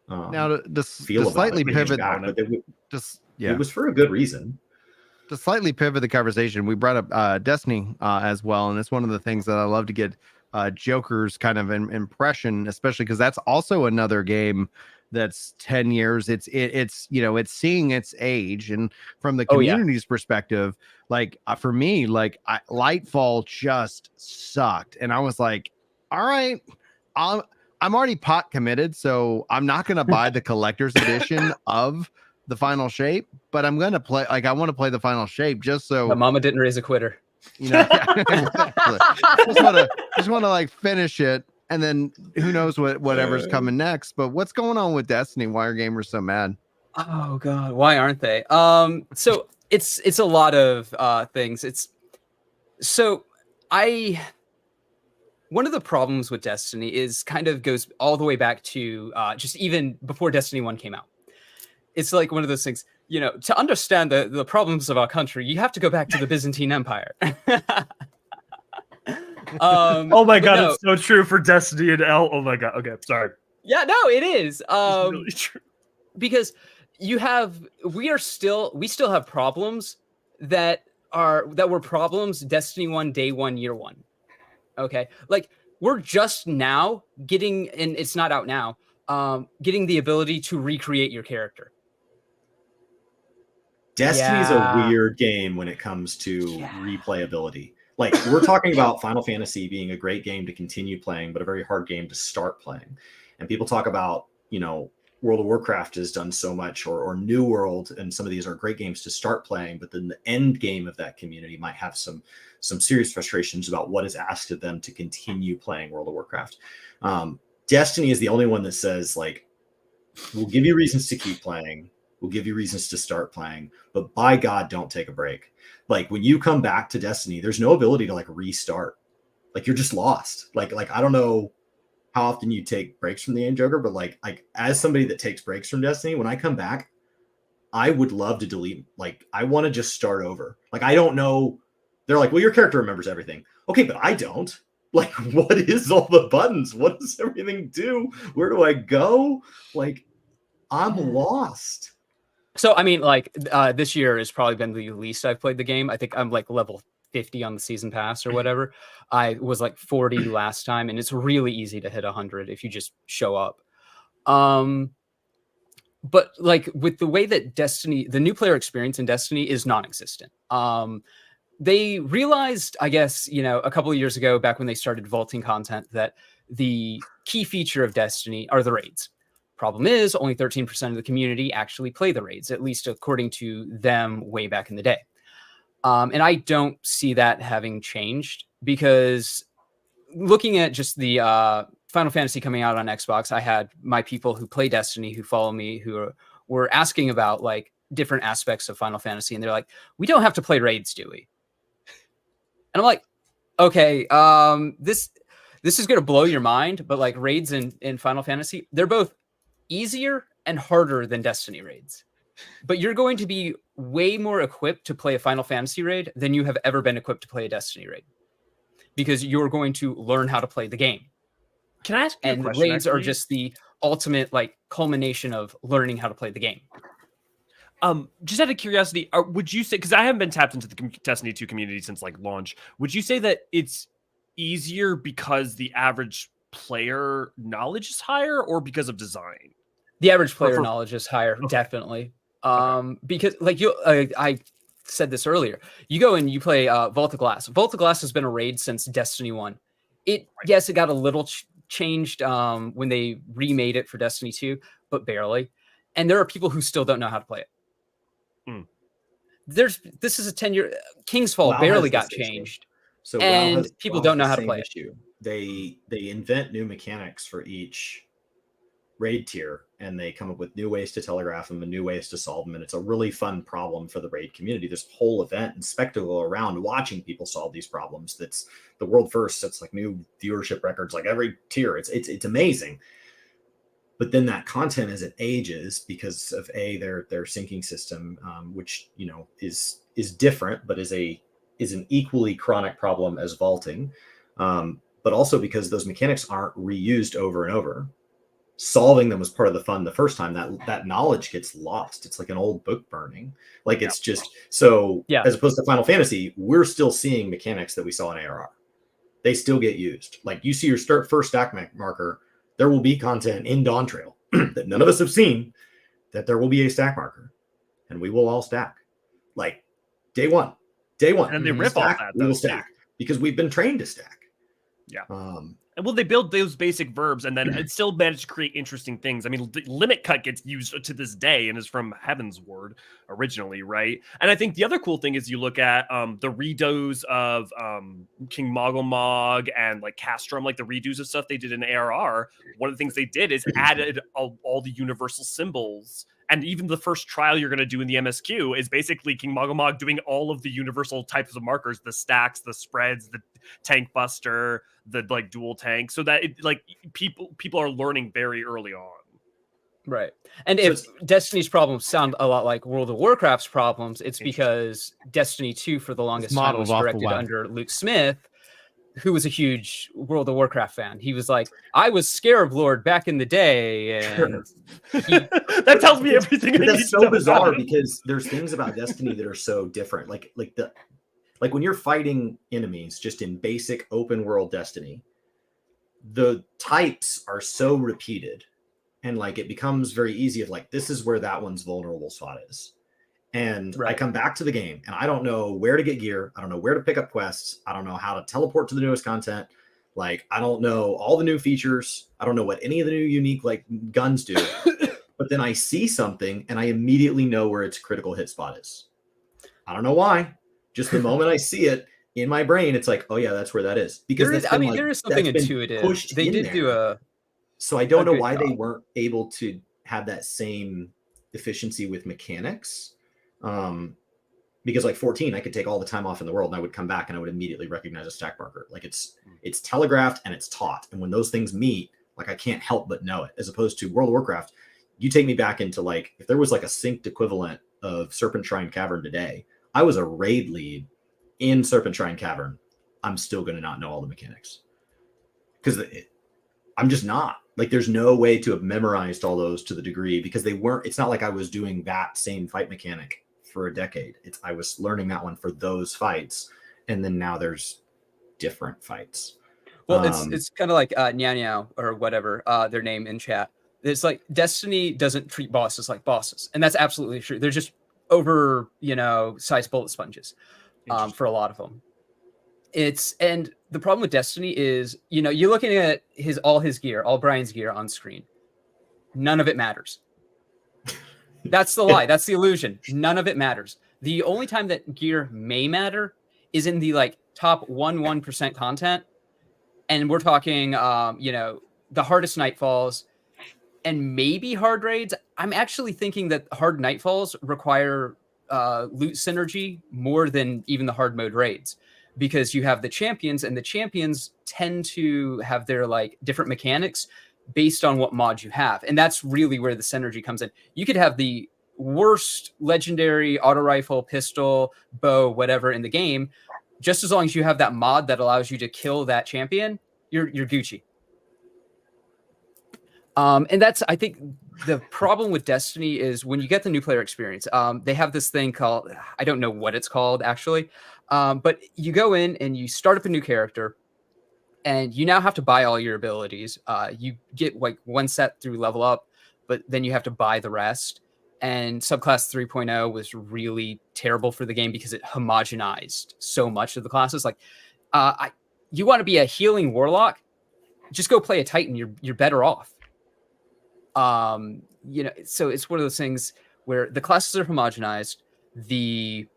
now to slightly pivot it was for a good reason. To slightly pivot the conversation, we brought up Destiny as well, and it's one of the things that I love to get Joker's kind of impression, especially because that's also another game that's 10 years. It's seeing its age, and from the community's perspective, like for me, like Lightfall just sucked, and I was like, all right, I'm already pot committed, so I'm not gonna buy the collector's edition of the Final Shape, but I'm gonna play. Like I want to play the Final Shape just so. My mama didn't raise a quitter. Exactly. just want to like finish it. And then who knows whatever's coming next. But what's going on with Destiny? Why are gamers so mad? Oh God, why aren't they? So it's a lot of things. One of the problems with Destiny is kind of goes all the way back to just even before Destiny 1 came out. It's like one of those things, to understand the problems of our country, you have to go back to the Byzantine Empire. Oh my God, it's so true for Destiny and L. Oh my God. Okay, sorry. Yeah, no, it is. It's really true. Because we still have problems that were problems Destiny 1, day 1, year 1. Okay. Like we're just now getting, and it's not out now, getting the ability to recreate your character. Destiny's a weird game when it comes to replayability. Like we're talking about Final Fantasy being a great game to continue playing, but a very hard game to start playing. And people talk about, World of Warcraft has done so much, or New World, and some of these are great games to start playing, but then the end game of that community might have some serious frustrations about what is asked of them to continue playing World of Warcraft. Destiny is the only one that says like, we'll give you reasons to keep playing. We'll give you reasons to start playing, but by God, don't take a break. Like when you come back to Destiny, there's no ability to like restart. Like you're just lost. Like I don't know how often you take breaks from the game, Joker, but like as somebody that takes breaks from Destiny, when I come back, I would love to delete. Like I want to just start over. Like I don't know. They're like, well, your character remembers everything. Okay, but I don't. Like, what is all the buttons? What does everything do? Where do I go? Like, I'm lost. So, I mean, like, this year has probably been the least I've played the game. I think I'm like level 50 on the season pass or whatever. I was like 40 last time, and it's really easy to hit 100 if you just show up. But like with the way that Destiny, the new player experience in Destiny is non-existent. They realized, I guess, a couple of years ago, back when they started vaulting content, that the key feature of Destiny are the raids. Problem is, only 13% of the community actually play the raids, at least according to them way back in the day. And I don't see that having changed, because looking at just the Final Fantasy coming out on Xbox, I had my people who play Destiny, who follow me, who were asking about like different aspects of Final Fantasy. And they're like, we don't have to play raids, do we? And I'm like, Okay, this is gonna blow your mind, but like raids in Final Fantasy, they're both easier and harder than Destiny raids. But you're going to be way more equipped to play a Final Fantasy raid than you have ever been equipped to play a Destiny raid, because you're going to learn how to play the game. Can I ask you a And question? raids are just the ultimate like culmination of learning how to play the game. Just out of curiosity, would you say, because I haven't been tapped into the Destiny 2 community since like launch, would you say that it's easier because the average player knowledge is higher, or because of design? The average player knowledge is higher, definitely. Because like I said this earlier, you go and you play Vault of Glass. Vault of Glass has been a raid since Destiny 1. Yes, it got a little changed when they remade it for Destiny 2, but barely. And there are people who still don't know how to play it. This is a 10-year King's Fall barely got changed. So and people don't know how to play it. They invent new mechanics for each raid tier, and they come up with new ways to telegraph them and new ways to solve them, and it's a really fun problem for the raid community. There's a whole event and spectacle around watching people solve these problems. That's the world first. That's like new viewership records, like every tier. It's amazing. But then that content, as it ages, because of their syncing system, which is different, but is an equally chronic problem as vaulting, but also because those mechanics aren't reused over and over. Solving them was part of the fun the first time. That knowledge gets lost. It's like an old book burning. Like it's just so. Yeah. As opposed to Final Fantasy, we're still seeing mechanics that we saw in ARR. They still get used. Like you see your first stack marker. There will be content in Dawn Trail that none of us have seen, that there will be a stack marker, and we will all stack. Like day one. And they rip off that. We will stack because we've been trained to stack. Yeah. And well, they build those basic verbs, and then it still managed to create interesting things. I mean, limit cut gets used to this day and is from Heaven's Word originally, right? And I think the other cool thing is you look at the redos of King Moggle and like Castrum, like the redos of stuff they did in ARR. One of the things they did is added all the universal symbols. And even the first trial you're going to do in the MSQ is basically King Moggle doing all of the universal types of markers, the stacks, the spreads, the tank buster, the like dual tank, so that people are learning very early on. Right. And if Destiny's problems sound a lot like World of Warcraft's problems, it's because Destiny 2 for the longest time was directed under Luke Smith, who was a huge World of Warcraft fan. He was like, I was Scarab Lord back in the day. And that tells me everything. That's so bizarre because there's things about Destiny that are so different. Like when you're fighting enemies just in basic open world Destiny, the types are so repeated, and like it becomes very easy of like, this is where that one's vulnerable spot is. And I come back to the game and I don't know where to get gear. I don't know where to pick up quests. I don't know how to teleport to the newest content. Like, I don't know all the new features. I don't know what any of the new unique like guns do. But then I see something and I immediately know where its critical hit spot is. I don't know why. Just the moment I see it in my brain, it's like, oh yeah, that's where that is. Because there is something intuitive. They did do a. So I don't know why they weren't able to have that same efficiency with mechanics. Because like 14, I could take all the time off in the world and I would come back and I would immediately recognize a stack marker. Like it's telegraphed and it's taught. And when those things meet, like I can't help but know it. As opposed to World of Warcraft, you take me back into like, if there was like a synced equivalent of Serpent Shrine Cavern today, I was a raid lead in Serpent Shrine Cavern. I'm still going to not know all the mechanics. Because I'm just not. Like there's no way to have memorized all those to the degree because they weren't, it's not like I was doing that same fight mechanic for a decade. I was learning that one for those fights, and then now there's different fights. Well, it's kind of like Nyao or whatever their name in chat. It's like Destiny doesn't treat bosses like bosses, and that's absolutely true. They're just over sized bullet sponges for a lot of them. And the problem with Destiny is you're looking at all his gear, all Brian's gear on screen. None of it matters. That's the lie. That's the illusion. None of it matters. The only time that gear may matter is in the like top 1% content. And we're talking, the hardest nightfalls and maybe hard raids. I'm actually thinking that hard nightfalls require loot synergy more than even the hard mode raids. because you have the champions, and the champions tend to have their like different mechanics based on what mod you have. And that's really where the synergy comes in. You could have the worst legendary auto rifle, pistol, bow, whatever in the game. Just as long as you have that mod that allows you to kill that champion, you're Gucci. And that's, I think, the problem with Destiny is when you get the new player experience, they have this thing called, I don't know what it's called actually, but you go in and you start up a new character, and you now have to buy all your abilities. You get like one set through level up, but then you have to buy the rest. And subclass 3.0 was really terrible for the game because it homogenized so much of the classes. Like, you want to be a healing warlock, just go play a Titan. You're better off. You know, so it's one of those things where the classes are homogenized. The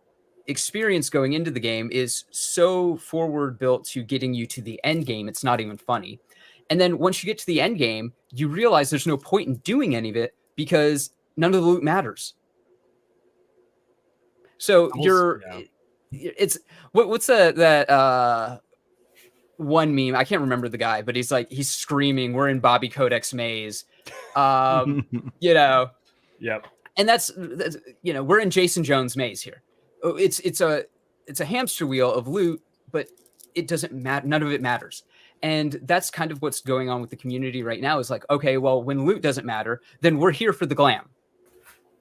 experience going into the game is so forward built to getting you to the end game, it's not even funny. And then once you get to the end game, you realize there's no point in doing any of it because none of the loot matters. So it's what's that one meme? I can't remember the guy, but he's screaming, "We're in Bobby Kodak's maze," you know. Yep. And that's you know, we're in Jason Jones' maze here. It's a hamster wheel of loot, but it doesn't matter. None of it matters. And that's kind of what's going on with the community right now is like, okay, well, when loot doesn't matter, then we're here for the glam.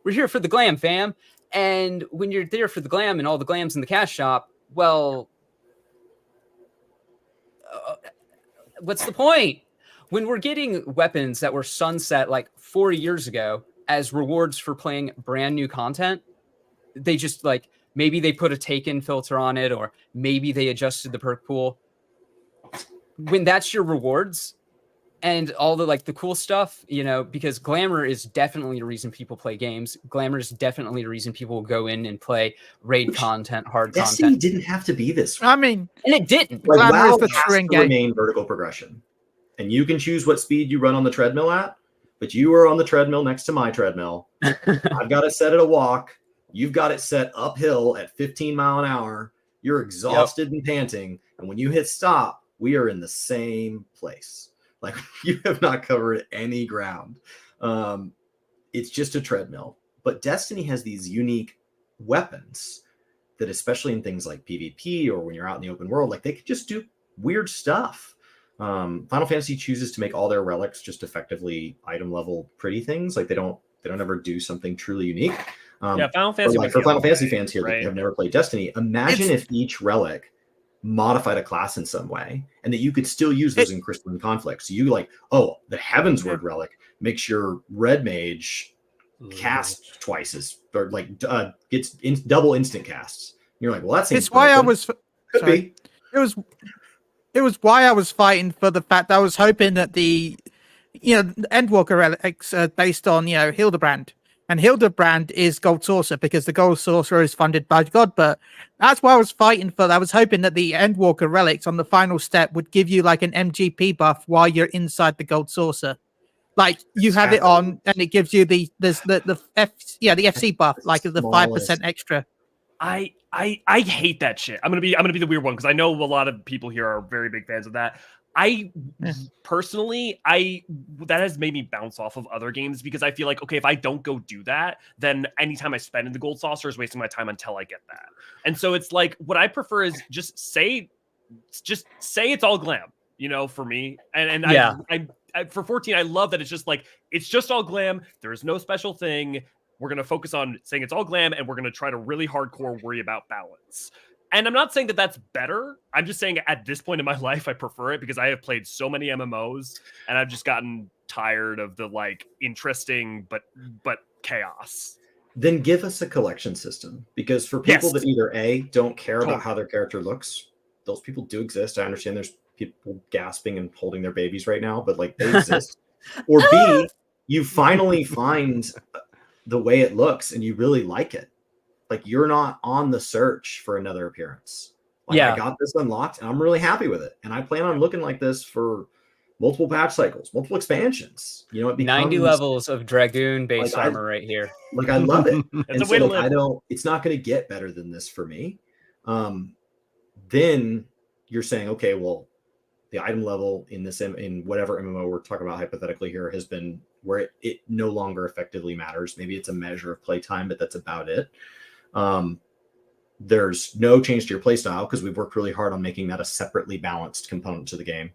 We're here for the glam, fam. And when you're there for the glam and all the glams in the cash shop, well, what's the point? When we're getting weapons that were sunset like 4 years ago as rewards for playing brand new content, they just like, maybe they put a take-in filter on it, or maybe they adjusted the perk pool. When that's your rewards and all the like the cool stuff, you know, because glamour is definitely the reason people play games. Glamour is definitely the reason people go in and play raid content, hard Destiny content. didn't have to be this way. I mean, and it didn't. Like, glamour WoW is the has true to engagement. remain vertical progression, and you can choose what speed you run on the treadmill at. But you are on the treadmill next to my treadmill. I've got it set at a walk. You've got it set uphill at 15 mile an hour. You're exhausted and panting. And when you hit stop, we are in the same place. Like, you have not covered any ground. It's just a treadmill. But Destiny has these unique weapons that, especially in things like PvP or when you're out in the open world, like they could just do weird stuff. Final Fantasy chooses to make all their relics just effectively item level pretty things. Like they don't ever do something truly unique. Final Fantasy. Like for Final Fantasy fans here that have never played Destiny, imagine if each relic modified a class in some way, and that you could still use those in crystalline conflicts. So you like, oh, the Heavensward relic makes your red mage cast twice as, or like gets double instant casts. And you're like, well, that's it's why I was. Could be. It was why I was fighting for the fact that I was hoping that the, you know, Endwalker relics are based on, you know, Hildebrand. And Hildebrand is Gold Sorcerer because the Gold Sorcerer is funded by God. But that's why I was fighting for. I was hoping that the Endwalker relics on the final step would give you like an MGP buff while you're inside the Gold Sorcerer. Like you have it on, and it gives you the FC buff, like the 5% extra. I hate that shit. I'm gonna be the weird one because I know a lot of people here are very big fans of that. Personally, that has made me bounce off of other games because I feel like, okay, if I don't go do that, then anytime I spend in the Gold Saucer is wasting my time until I get that. And so it's like, what I prefer is just say it's all glam, you know, for me. And yeah. I for 14, I love that it's just like, it's just all glam. There is no special thing. We're going to focus on saying it's all glam, and we're going to try to really hardcore worry about balance. And I'm not saying that that's better. I'm just saying at this point in my life, I prefer it because I have played so many MMOs and I've just gotten tired of the like interesting, but chaos. Then give us a collection system, because for people that either A, don't care about how their character looks, those people do exist. I understand there's people gasping and holding their babies right now, but like they exist. Or B, you finally find the way it looks and you really like it. Like you're not on the search for another appearance. Like I got this unlocked and I'm really happy with it. And I plan on looking like this for multiple patch cycles, multiple expansions. You know, it becomes 90 levels of Dragoon base armor right here. Like I love it. It's and a way to live. it's not going to get better than this for me. then you're saying, okay, well, the item level in this in whatever MMO we're talking about hypothetically here has been where it no longer effectively matters. Maybe it's a measure of playtime, but that's about it. There's no change to your playstyle because we've worked really hard on making that a separately balanced component to the game.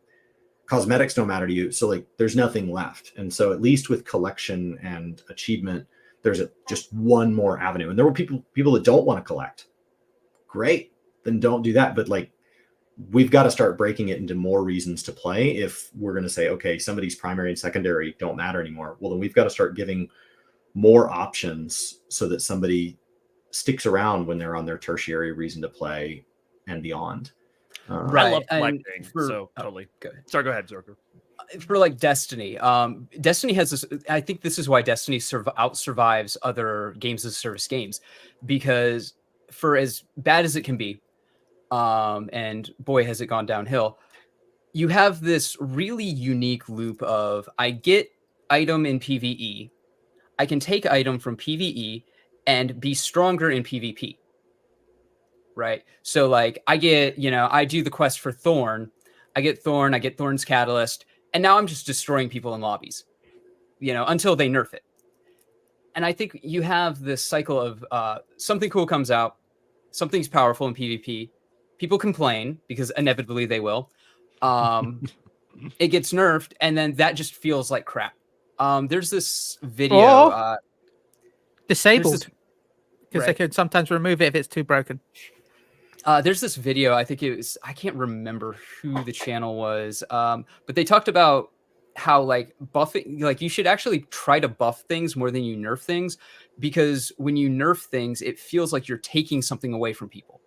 Cosmetics don't matter to you, so like there's nothing left. And so at least with collection and achievement, there's just one more avenue. And there were people that don't want to collect. Great, then don't do that. But like we've got to start breaking it into more reasons to play if we're going to say, okay, somebody's primary and secondary don't matter anymore. Well, then we've got to start giving more options so that somebody sticks around when they're on their tertiary reason to play and beyond. Right. I love And collecting, for- so totally. Go ahead. Sorry, go ahead, Joker. For like Destiny, Destiny has this. I think this is why Destiny out survives other games as a service games, because for as bad as it can be, and boy has it gone downhill, you have this really unique loop of I get item in PvE, I can take item from PvE and be stronger in PvP. Right. So like I get, I do the quest for Thorn. I get Thorn's Catalyst, and now I'm just destroying people in lobbies, until they nerf it. And I think you have this cycle of something cool comes out, something's powerful in PvP. People complain because inevitably they will. It gets nerfed, and then that just feels like crap. There's this video. Disabled. Because they right. could sometimes remove it if it's too broken. There's this video, I think it was, I can't remember who the channel was, but they talked about how like buffing, like you should actually try to buff things more than you nerf things, because when you nerf things, it feels like you're taking something away from people.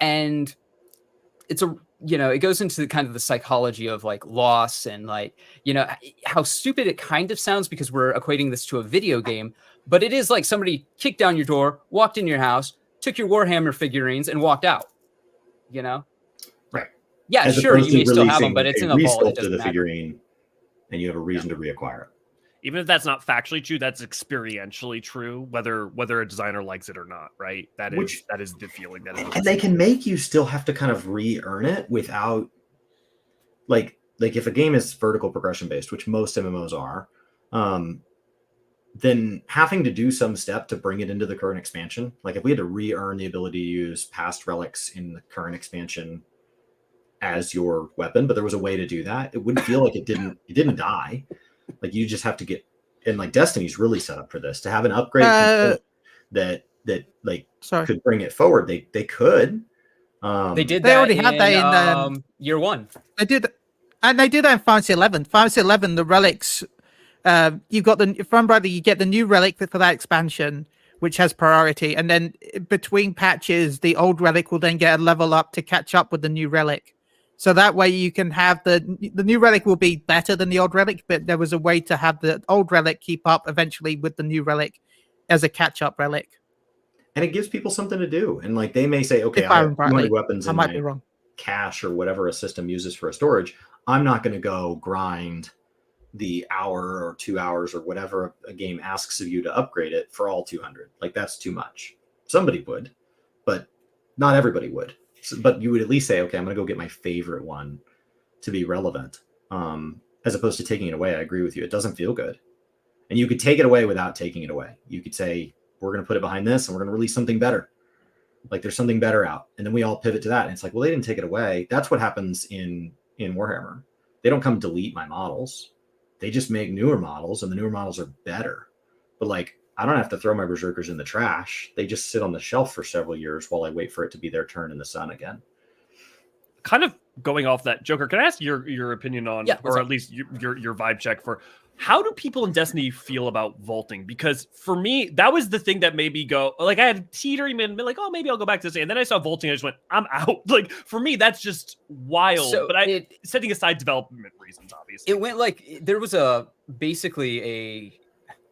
And it's it goes into kind of the psychology of like loss and like, how stupid it kind of sounds because we're equating this to a video game, but it is like somebody kicked down your door, walked in your house, took your Warhammer figurines and walked out, Right. Yeah, As sure, opposed you may to still have them, releasing but it's a in a vault. It resculpt doesn't of the matter. figurine, and you have a reason to reacquire it. Even if that's not factually true, that's experientially true, whether a designer likes it or not, right? That is the feeling that it and they can make you still have to kind of re-earn it without like if a game is vertical progression based, which most MMOs are, then having to do some step to bring it into the current expansion, like if we had to re-earn the ability to use past relics in the current expansion as your weapon, but there was a way to do that, it wouldn't feel like it didn't die. Like you just have to get, and like Destiny's really set up for this, to have an upgrade that like could bring it forward. They could. They did. They that already had that in year one. They did, and they did that in Fantasy 11. Fantasy 11, the relics. You've got if I'm right, you get the new relic for that expansion, which has priority, and then between patches, the old relic will then get a level up to catch up with the new relic. So that way you can have the new relic will be better than the old relic, but there was a way to have the old relic keep up eventually with the new relic as a catch-up relic. And it gives people something to do. And like they may say, okay, If I I have remember 200 rightly, weapons I in might my be wrong. cache or whatever a system uses for a storage. I'm not going to go grind the hour or 2 hours or whatever a game asks of you to upgrade it for all 200. Like that's too much. Somebody would, but not everybody would. So, but you would at least say, okay, I'm going to go get my favorite one to be relevant, as opposed to taking it away. I agree with you. It doesn't feel good. And you could take it away without taking it away. You could say, we're going to put it behind this and we're going to release something better. Like there's something better out. And then we all pivot to that. And it's like, well, they didn't take it away. That's what happens in Warhammer. They don't come delete my models. They just make newer models, and the newer models are better. But like, I don't have to throw my berserkers in the trash. They just sit on the shelf for several years while I wait for it to be their turn in the sun again. Kind of going off that, Joker, can I ask your opinion on, or at least your vibe check for how do people in Destiny feel about vaulting? Because for me, that was the thing that made me go, like I had teetering and been like, oh, maybe I'll go back to this. And then I saw vaulting, I just went, I'm out. Like for me, that's just wild. So but setting aside development reasons, obviously. It went like there was basically a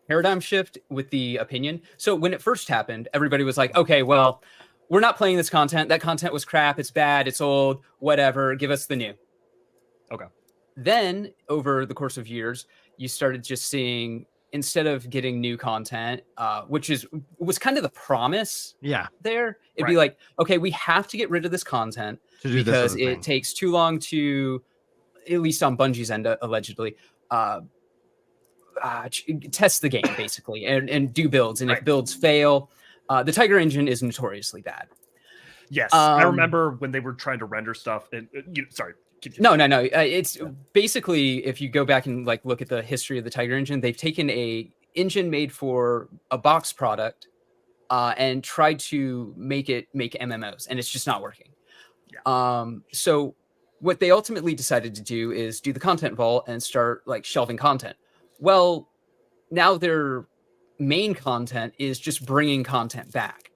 paradigm shift with the opinion. So when it first happened, everybody was like, okay, well, we're not playing this content. That content was crap. It's bad. It's old, whatever. Give us the new. Okay. Then over the course of years, you started just seeing instead of getting new content, which was kind of the promise there, it'd be like, okay, we have to get rid of this content because it takes too long to, at least on Bungie's end, allegedly, test the game basically and do builds. And if builds fail, the Tiger engine is notoriously bad. Yes, I remember when they were trying to render stuff. And sorry. No. It's basically, if you go back and like look at the history of the Tiger engine, they've taken a engine made for a box product and tried to make MMOs, and it's just not working. So what they ultimately decided to do is do the content vault and start like shelving content. Well, now their main content is just bringing content back.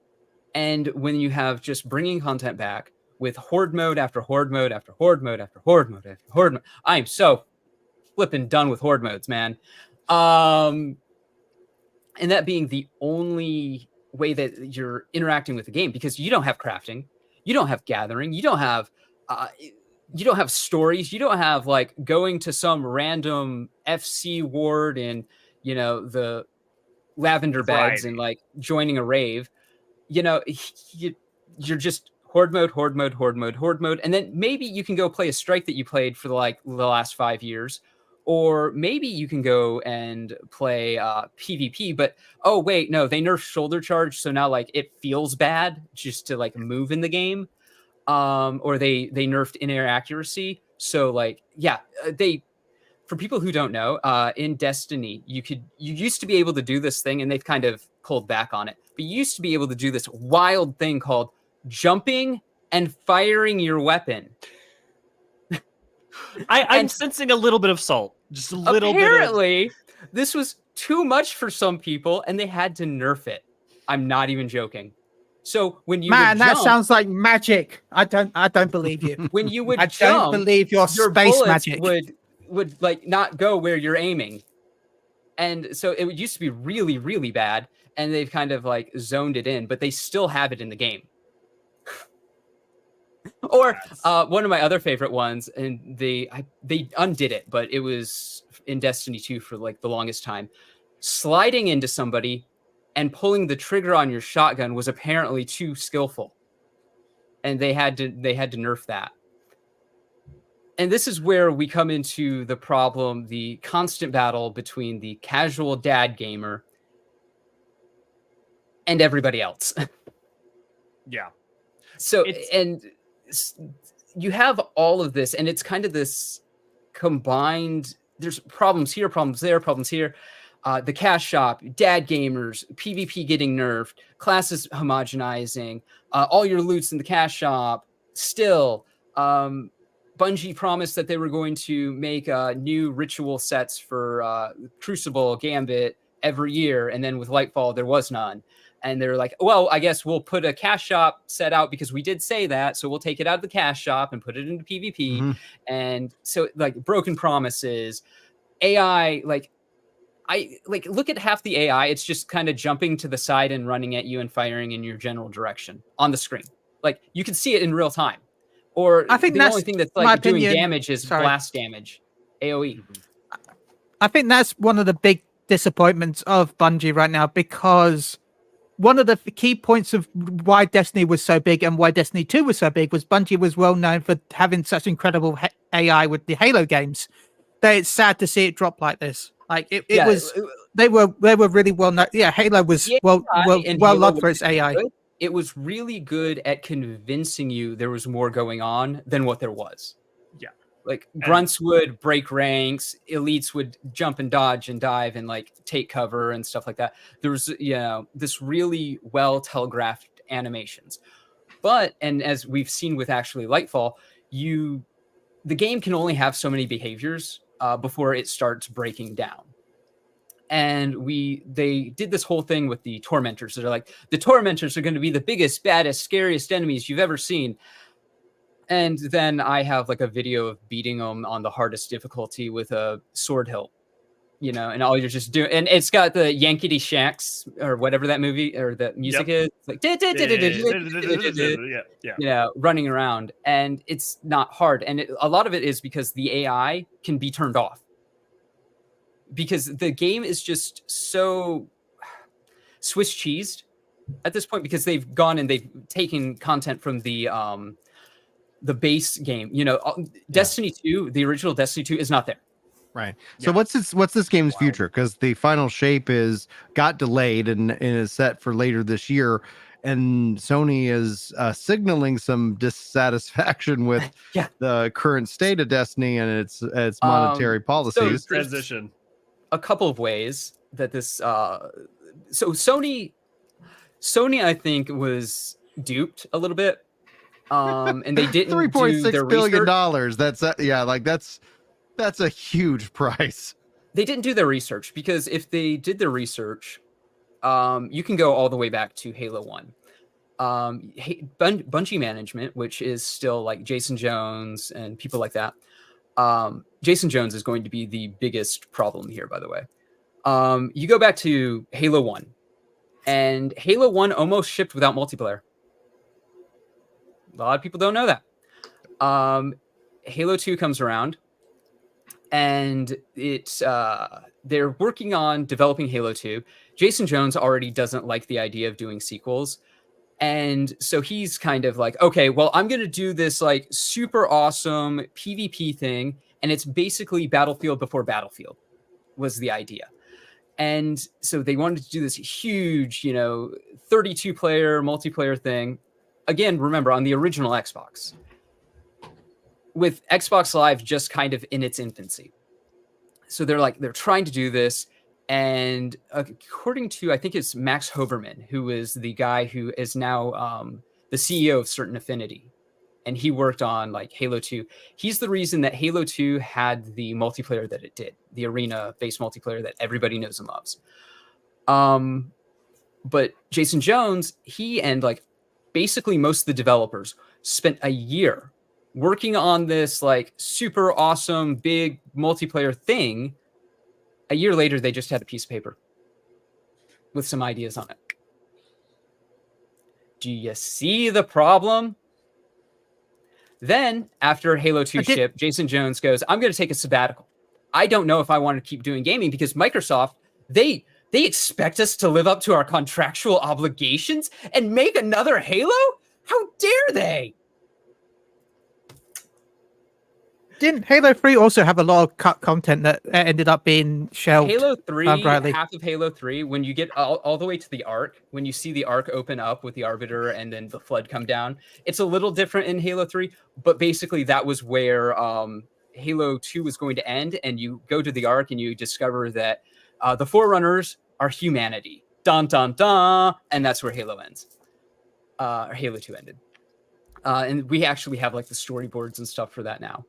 And when you have just bringing content back with horde mode after horde mode after horde mode after horde mode after horde mode, I am so flipping done with horde modes, man. And that being the only way that you're interacting with the game, because you don't have crafting, you don't have gathering, you don't have stories, you don't have like going to some random FC ward in, the lavender beds and like joining a rave. You're just horde mode, and then maybe you can go play a strike that you played for the last 5 years, or maybe you can go and play PvP. But oh wait, no, they nerfed shoulder charge, so now like it feels bad just to like move in the game, or they nerfed in-air accuracy. So like for people who don't know, in Destiny, you used to be able to do this thing, and they've kind of pulled back on it. But you used to be able to do this wild thing called jumping and firing your weapon. I'm sensing a little bit of salt. Just a little bit. Apparently, this was too much for some people, and they had to nerf it. I'm not even joking. So when you that sounds like magic. I don't believe you. When you would don't believe your space magic would like not go where you're aiming. And so it used to be really, really bad, and they've kind of like zoned it in, but they still have it in the game. Or one of my other favorite ones, and they undid it, but it was in Destiny 2 for like the longest time. Sliding into somebody and pulling the trigger on your shotgun was apparently too skillful, and they had to nerf that. And this is where we come into the problem, the constant battle between the casual dad gamer and everybody else. Yeah. So, and you have all of this, and it's kind of this combined, there's problems here, problems there, problems here. The cash shop, dad gamers, PvP getting nerfed, classes homogenizing, all your loot's in the cash shop. Still, Bungie promised that they were going to make new ritual sets for Crucible, Gambit every year, and then with Lightfall, there was none. And they're like, well, I guess we'll put a cash shop set out because we did say that, so we'll take it out of the cash shop and put it into PvP. Mm-hmm. And so, like, broken promises, AI, look at half the AI. It's just kind of jumping to the side and running at you and firing in your general direction on the screen. Like, you can see it in real time. Or I think the only thing that's like doing damage is blast damage, AoE. I think that's one of the big disappointments of Bungie right now, because one of the key points of why Destiny was so big and why Destiny 2 was so big was Bungie was well known for having such incredible AI with the Halo games. That it's sad to see it drop like this. Like it was, they were really well known. Yeah, Halo was well loved for its AI. Good. It was really good at convincing you there was more going on than what there was. Yeah. Like grunts would break ranks, elites would jump and dodge and dive and like take cover and stuff like that. There was, this really well telegraphed animations. But, and as we've seen with actually Lightfall, the game can only have so many behaviors before it starts breaking down. And they did this whole thing with the Tormentors. They're like, the Tormentors are going to be the biggest, baddest, scariest enemies you've ever seen. And then I have like a video of beating them on the hardest difficulty with a sword hilt, and all you're just doing. And it's got the Yankee Shacks or whatever that movie or the music is. It's like, running around. And it's not hard. And a lot of it is because the AI can be turned off. because the game is just so Swiss cheesed at this point, because they've gone and they've taken content from the base game. Destiny 2, the original Destiny 2 is not there. Right. So what's this game's future? Because the final shape got delayed and is set for later this year, and Sony is signaling some dissatisfaction with the current state of Destiny and its monetary policies. So transition. A couple of ways that this. So Sony, I think, was duped a little bit, and they didn't $3.6 billion. That's a huge price. They didn't do their research, because if they did their research, you can go all the way back to Halo 1. Bungie management, which is still like Jason Jones and people like that. Jason Jones is going to be the biggest problem here, by the way. You go back to Halo 1, and Halo 1 almost shipped without multiplayer. A lot of people don't know that. Halo 2 comes around, and they're working on developing Halo 2. Jason Jones already doesn't like the idea of doing sequels. And so he's kind of like, okay, well, I'm going to do this like super awesome PvP thing. And it's basically Battlefield before Battlefield was the idea. And so they wanted to do this huge, 32-player multiplayer thing. Again, remember, on the original Xbox, with Xbox Live just kind of in its infancy. So they're trying to do this. And according to, I think it's Max Hoberman, who is the guy who is now the CEO of Certain Affinity, and he worked on like Halo 2. He's the reason that Halo 2 had the multiplayer that it did, the arena-based multiplayer that everybody knows and loves. But Jason Jones, he and like basically most of the developers spent a year working on this like super awesome big multiplayer thing. A year later, they just had a piece of paper with some ideas on it. Do you see the problem? Then, after Halo 2 shipped, Jason Jones goes, I'm going to take a sabbatical. I don't know if I want to keep doing gaming, because Microsoft, they expect us to live up to our contractual obligations and make another Halo? How dare they? Didn't Halo 3 also have a lot of cut content that ended up being shelved? Halo 3, half of Halo 3, when you get all the way to the Ark, when you see the Ark open up with the Arbiter and then the Flood come down, it's a little different in Halo 3, but basically that was where Halo 2 was going to end, and you go to the Ark and you discover that the Forerunners are humanity. Dun, dun, dun! And that's where Halo ends. Halo 2 ended. And we actually have like the storyboards and stuff for that now.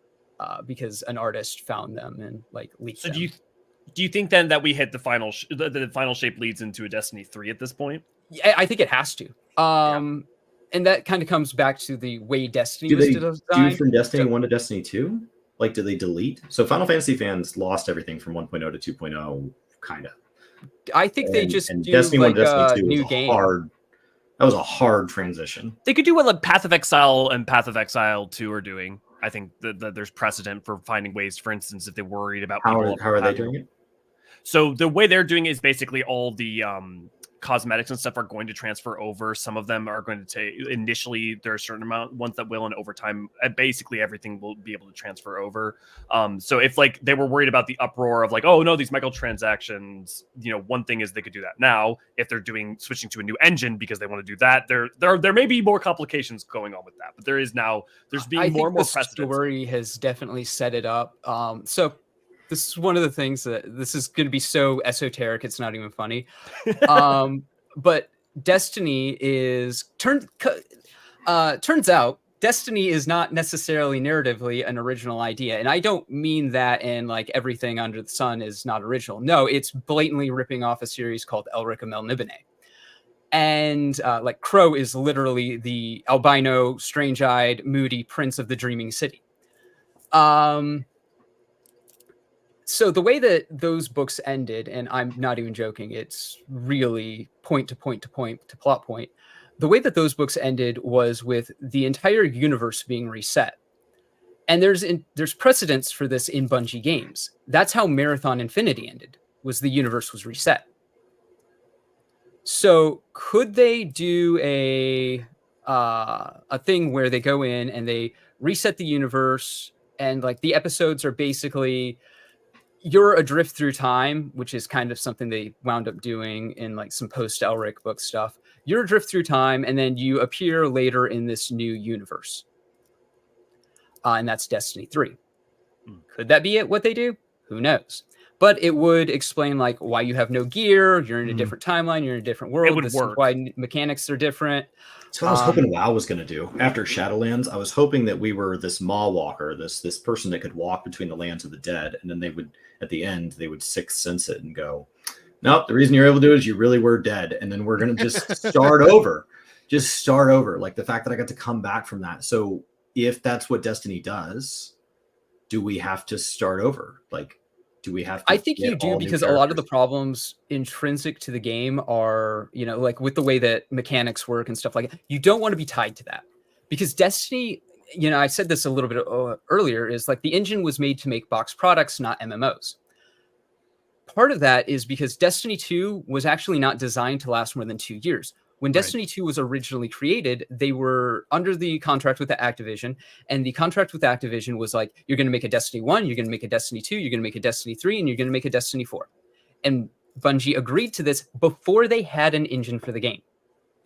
Because an artist found them and like leaked them. Do you think then that we hit the final the final shape leads into a Destiny 3 at this point? Yeah, I think it has to. And that kind of comes back to the way Destiny was designed. Do from Destiny 1 to Destiny 2? Like, did they delete? So Final Fantasy fans lost everything from 1.0 to 2.0, kind of. I think they just do Destiny like 1 to Destiny 2 new game. That was a hard transition. They could do what like Path of Exile and Path of Exile 2 are doing. I think that there's precedent for finding ways, for instance, if they're worried about how are they doing it? So the way they're doing it is basically all the cosmetics and stuff are going to transfer over. Some of them are going to take initially, there are a certain amount, ones that will, and over time, basically everything will be able to transfer over. So if like they were worried about the uproar of like, oh no, these microtransactions, one thing is they could do that now. If they're switching to a new engine because they want to do that, there may be more complications going on with that. But there's being more and more precedent. The story has definitely set it up. So this is one of the things that this is going to be so esoteric, it's not even funny. But Destiny turns out Destiny is not necessarily narratively an original idea. And I don't mean that in like everything under the sun is not original. No, it's blatantly ripping off a series called Elric of Melnibone. And like Crow is literally the albino, strange-eyed, moody prince of the dreaming city. So the way that those books ended, and I'm not even joking, it's really point to plot point. The way that those books ended was with the entire universe being reset. And there's precedence for this in Bungie games. That's how Marathon Infinity ended, was the universe was reset. So could they do a thing where they go in and they reset the universe, and like the episodes are basically you're adrift through time, which is kind of something they wound up doing in like some post Elric book stuff. You're adrift through time, and then you appear later in this new universe. And that's Destiny 3. Could that be it? What they do? Who knows? But it would explain like why you have no gear. You're in a different timeline. You're in a different world. It would work. Why mechanics are different. That's what I was hoping WoW was going to do after Shadowlands. I was hoping that we were this Maw Walker, this person that could walk between the lands of the dead, and then they would, at the end, they would sixth sense it and go, "Nope, the reason you're able to do it is you really were dead, and then we're going to just start over, just start over." Like the fact that I got to come back from that. So if that's what Destiny does, do we have to start over? Like, do we have to? I think you do, because a lot of the problems intrinsic to the game are, you know, like with the way that mechanics work and stuff like that. You don't want to be tied to that, because Destiny, you know, I said this a little bit earlier, is like the engine was made to make box products, not MMOs. Part of that is because Destiny 2 was actually not designed to last more than 2 years. When Destiny 2 was originally created, they were under the contract with the Activision, and the contract with Activision was like, you're going to make a Destiny 1, you're going to make a Destiny 2, you're going to make a Destiny 3, and you're going to make a Destiny 4. And Bungie agreed to this before they had an engine for the game,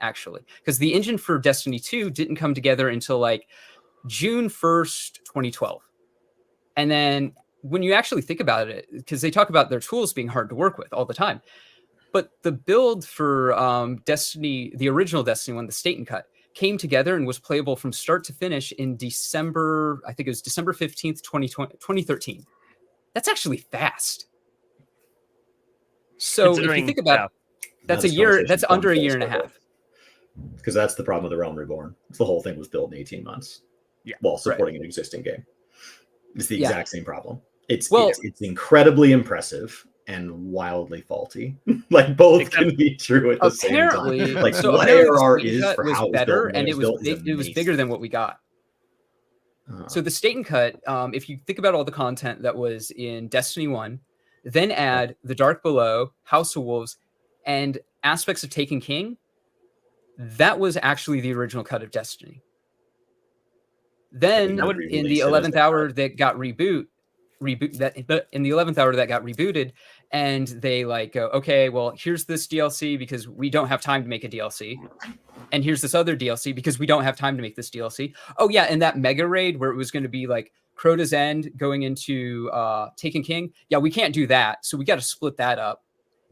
actually. Because the engine for Destiny 2 didn't come together until like June 1st, 2012. And then when you actually think about it, because they talk about their tools being hard to work with all the time, but the build for Destiny, the original Destiny 1, the State and Cut, came together and was playable from start to finish in December, I think it was December 15th, 2013. That's actually fast. So if you think about it, that's a year, that's under a year and a half. Because that's the problem with the Realm Reborn. The whole thing was built in 18 months. Yeah, while supporting an existing game. It's the exact same problem. It's incredibly impressive and wildly faulty. Like both can be true at the same time. Like so what ARR is for was how it's better, built and it was bigger than what we got. So the State and Cut, if you think about all the content that was in Destiny 1, then add The Dark Below, House of Wolves, and aspects of Taken King, that was actually the original cut of Destiny. Then in the 11th hour that got rebooted, and they like go, okay, well, here's this DLC because we don't have time to make a DLC. And here's this other DLC because we don't have time to make this DLC. Oh yeah, and that mega raid where it was going to be like Crota's End going into Taken King. Yeah, we can't do that. So we got to split that up.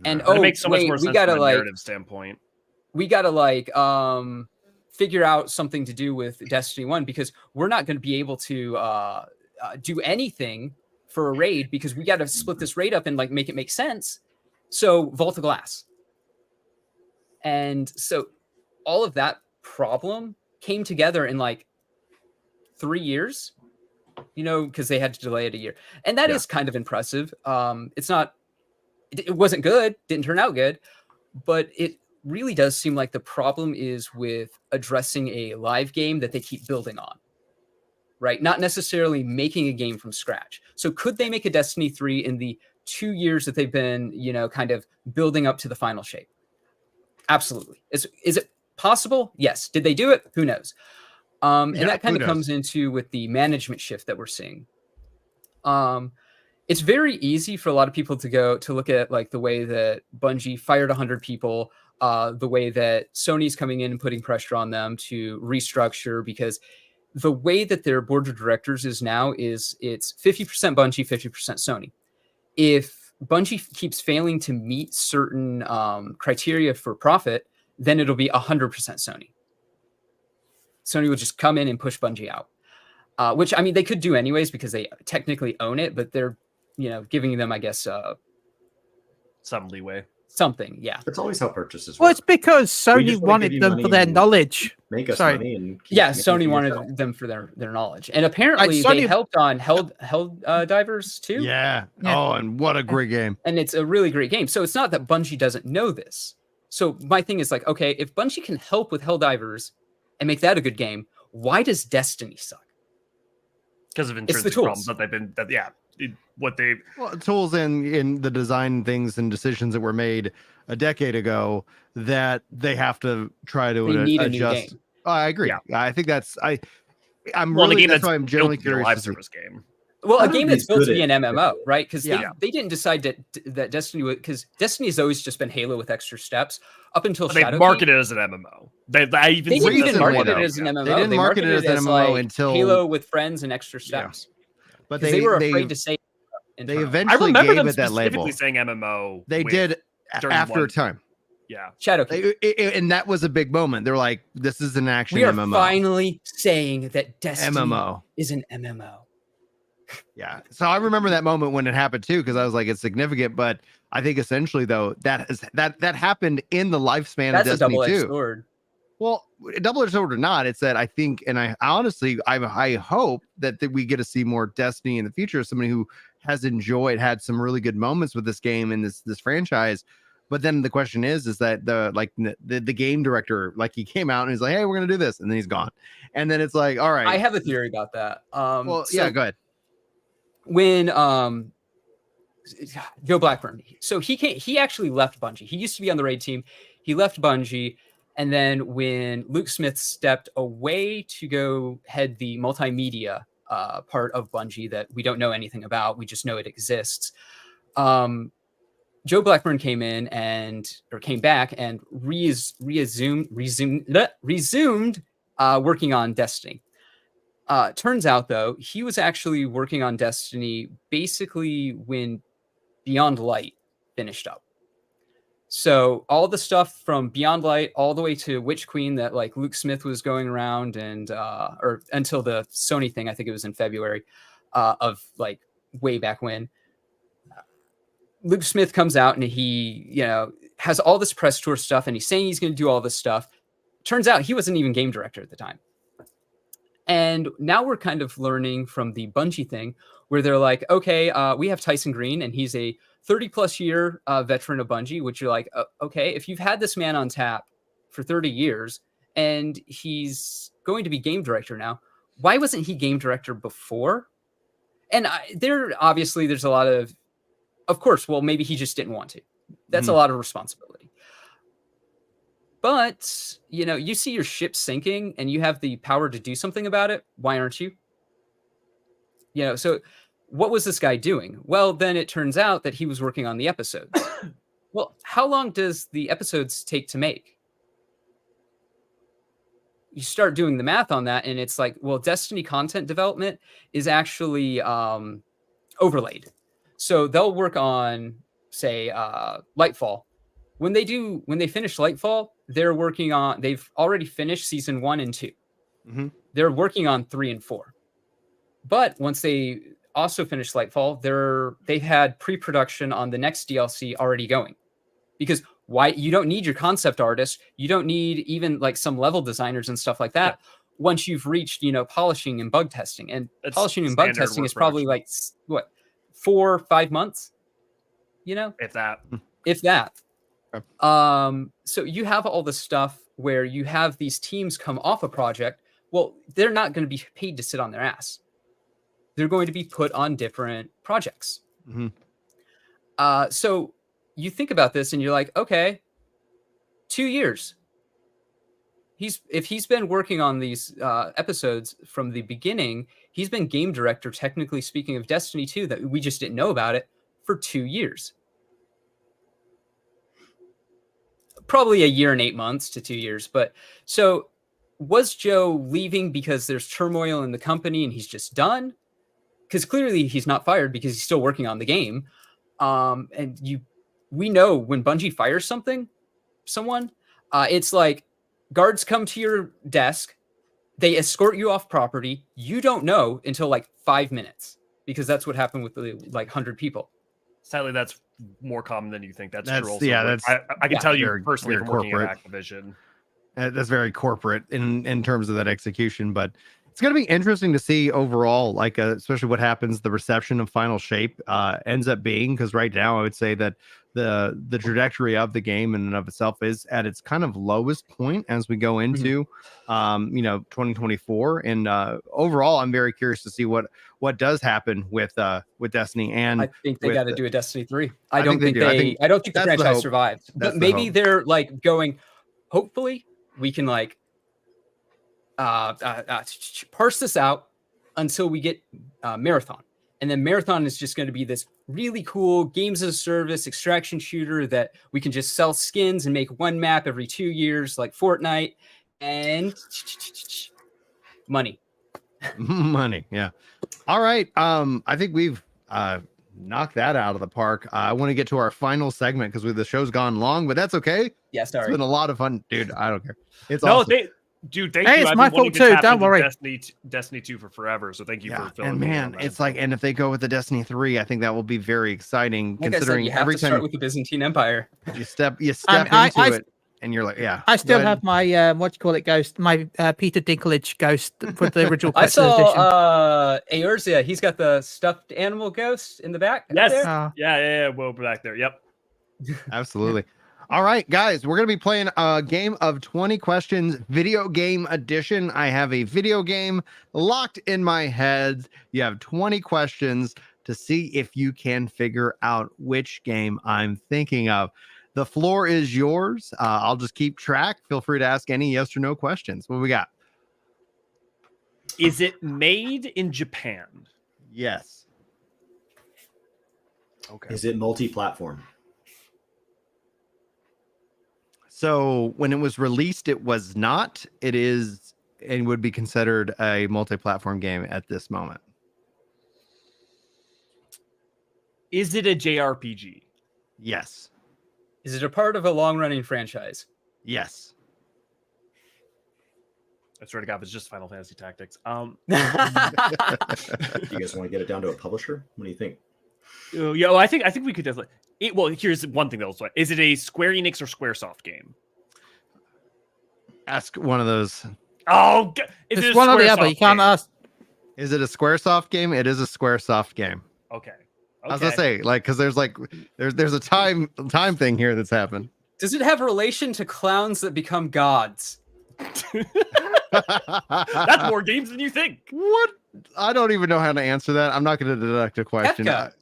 And it makes so much more sense from a narrative standpoint. We got to like figure out something to do with Destiny 1 because we're not going to be able to do anything for a raid because we got to split this raid up and like make it make sense. So Vault of Glass. And so all of that problem came together in like 3 years, you know, because they had to delay it a year. And that is kind of impressive. It wasn't good, didn't turn out good, but it really does seem like the problem is with addressing a live game that they keep building on, right? Not necessarily making a game from scratch. So could they make a Destiny 3 in the 2 years that they've been, you know, kind of building up to the final shape? Absolutely. Is it possible? Yes. Did they do it? Who knows? And that kind of comes into with the management shift that we're seeing. It's very easy for a lot of people to look at like the way that Bungie fired 100 people, the way that Sony's coming in and putting pressure on them to restructure, because the way that their board of directors is now is it's 50% Bungie, 50% Sony. If Bungie keeps failing to meet certain criteria for profit, then it'll be 100% Sony. Sony will just come in and push Bungie out, which I mean they could do anyways because they technically own it, but they're, you know, giving them, I guess, some leeway. Something, yeah. That's always how purchases work. Well, it's because Sony wanted them for their knowledge. Make us money and Sony wanted them for their knowledge, and apparently they helped on Hell Divers too. Yeah. Oh, and what a great game! And it's a really great game. So it's not that Bungie doesn't know this. So my thing is like, okay, if Bungie can help with Hell Divers and make that a good game, why does Destiny suck? because of intrinsic problems that they've been tools in the design things and decisions that were made a decade ago that they have to try to need adjust. a new game. I agree. Yeah. I think that's that's why I'm generally a curious live to see. service game. Well, How a game do that's they built to put be an it? MMO, right? Because they didn't decide that Destiny would, because Destiny has always just been Halo with extra steps up until They Shadowkeep. marketed it as an MMO. They didn't even market it as an MMO. They didn't market it as an MMO like until Halo with friends and extra steps. But they were afraid to say. They internally. eventually I remember gave them it that specifically label. saying MMO. They did after a time. Yeah, Shadowkeep. And that was a big moment. They're like, "This is an action We are MMO." finally saying that Destiny MMO is an MMO. Yeah. So I remember that moment when it happened too, because I was like, it's significant. But I think essentially though, that happened in the lifespan That's of a Destiny double-edged 2. sword. Well, double-edged sword or not, it's that I think, and I honestly, I hope that we get to see more Destiny in the future. Somebody who has had some really good moments with this game and this franchise. But then the question is that the game director, like he came out and he's like, "Hey, we're gonna do this," and then he's gone. And then it's like, all right. I have a theory about that. Well, yeah, go ahead. When Joe Blackburn, so he actually left Bungie. He used to be on the raid team. He left Bungie, and then when Luke Smith stepped away to go head the multimedia part of Bungie that we don't know anything about, we just know it exists. Joe Blackburn came back and resumed working on Destiny. Turns out, though, he was actually working on Destiny basically when Beyond Light finished up. So all the stuff from Beyond Light all the way to Witch Queen that like Luke Smith was going around and or until the Sony thing, I think it was in February of like way back when. Luke Smith comes out and he, has all this press tour stuff and he's saying he's going to do all this stuff. Turns out he wasn't even game director at the time. And now we're kind of learning from the Bungie thing where they're like, okay, we have Tyson Green and he's a 30 plus year veteran of Bungie, which you're like, okay, if you've had this man on tap for 30 years and he's going to be game director now, why wasn't he game director before? And there's a lot of course, well, maybe he just didn't want to. That's a lot of responsibility. But, you see your ship sinking and you have the power to do something about it. Why aren't you? So what was this guy doing? Well, then it turns out that he was working on the episodes. Well, how long does the episodes take to make? You start doing the math on that and it's like, well, Destiny content development is actually overlaid. So they'll work on, say, Lightfall. When they finish Lightfall, they've already finished season 1 and 2. Mm-hmm. They're working on 3 and 4. But once they also finish Lightfall, they've had pre-production on the next DLC already going. Because why? You don't need your concept artist. You don't need even like some level designers and stuff like that. Yeah. Once you've reached, polishing and bug testing. And polishing and bug testing is probably like, 4 or 5 months, if that. Okay. So you have all this stuff where you have these teams come off a project. Well, they're not going to be paid to sit on their ass. They're going to be put on different projects. Mm-hmm. So you think about this and you're like, okay, 2 years. If he's been working on these episodes from the beginning, he's been game director, technically speaking, of Destiny 2 that we just didn't know about it for 2 years. Probably a year and 8 months to 2 years. But so was Joe leaving because there's turmoil in the company and he's just done? Because clearly he's not fired because he's still working on the game. We know when Bungie fires someone, it's like guards come to your desk, they escort you off property. You don't know until like 5 minutes because that's what happened with the 100 people. Sadly, that's more common than you think. That's true. Also. Yeah, I can tell you very, personally very from working corporate. at Activision. That's very corporate in terms of that execution, but It's going to be interesting to see overall, like especially what happens, the reception of Final Shape ends up being, because right now I would say that the trajectory of the game in and of itself is at its kind of lowest point as we go into 2024, and overall I'm very curious to see what does happen with Destiny. And I think they got to do a Destiny 3. I think don't think they do. I don't think the that's the franchise hope. survived. That's But the maybe hope. they're like going, hopefully we can like parse this out until we get Marathon. And then Marathon is just going to be this really cool games as a service extraction shooter that we can just sell skins and make one map every 2 years, like Fortnite, and money. Money. Yeah. All right. I think we've knocked that out of the park. I want to get to our final segment because the show's gone long, but that's okay. Yeah, sorry. It's been a lot of fun, dude. I don't care. It's No, awesome. dude, thank Hey, you. it's I've my been wanting fault to too, tap don't into worry. Destiny 2 for forever. So thank you for filling and me in man, on that. it's like, and if they go with the Destiny 3, I think that will be very exciting. Like considering I said, you have every to time start with the Byzantine Empire. you step into I it, and you're like, yeah. I still Go ahead. have my what do you call it ghost, my Peter Dinklage ghost for the original I collector's edition. saw Eorzea. He's got the stuffed animal ghost in the back. up Yes. there. Yeah. Well, back there. Yep. Absolutely. All right, guys, we're going to be playing a game of 20 questions, video game edition. I have a video game locked in my head. You have 20 questions to see if you can figure out which game I'm thinking of. The floor is yours. I'll just keep track. Feel free to ask any yes or no questions. What we got? Is it made in Japan? Yes. Okay. Is it multi-platform? So when it was released, it was not. It is and would be considered a multi-platform game at this moment. Is it a JRPG? Yes. Is it a part of a long-running franchise? Yes. I swear to God, it's just Final Fantasy Tactics. Do you guys want to get it down to a publisher? What do you think? Yeah, well, I think we could definitely. Well, here's one thing though. Is it a Square Enix or Squaresoft game? Ask one of those. Oh, is It's it a one or the other. Squaresoft You can't game? ask. Is it a Squaresoft game? It is a Squaresoft game. Okay. I was gonna say, like, because there's a time thing here that's happened. Does it have relation to clowns that become gods? That's more games than you think. What? I don't even know how to answer that. I'm not going to deduct a question. Kefka.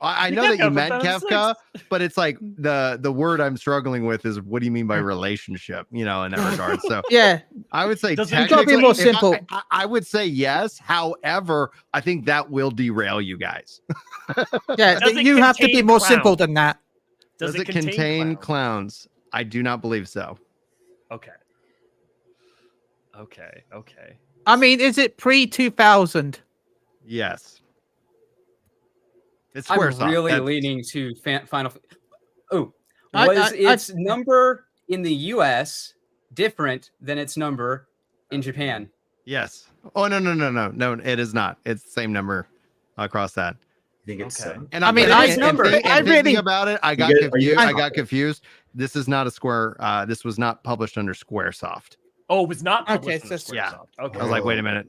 I know that you Kefka from meant Final Kefka, but it's like the word I'm struggling with is what do you mean by relationship? In that regard. So Yeah, I would say Does it- It's gotta be more if simple. I would say yes. However, I think that will derail you guys. yeah. Does it You have to be contain more clowns? simple than that. Does it contain clowns? I do not believe so. Okay. I mean, is it pre-2000? Yes. It's I'm Squaresoft. really That's- leaning to Final. Oh, I- was I- its number in the U.S. different than its number in Japan? Yes. Oh no! It is not. It's the same number across that. I think it's Okay. 7. And I mean, and- I- and number. think- I and thinking really- about it. I got You guys- are you confused. guys- I got confused. This is not a Square. This was not published under Squaresoft. Oh, it was not Okay, published under so- yeah. Squaresoft. Okay. I was like, wait a Oh. minute.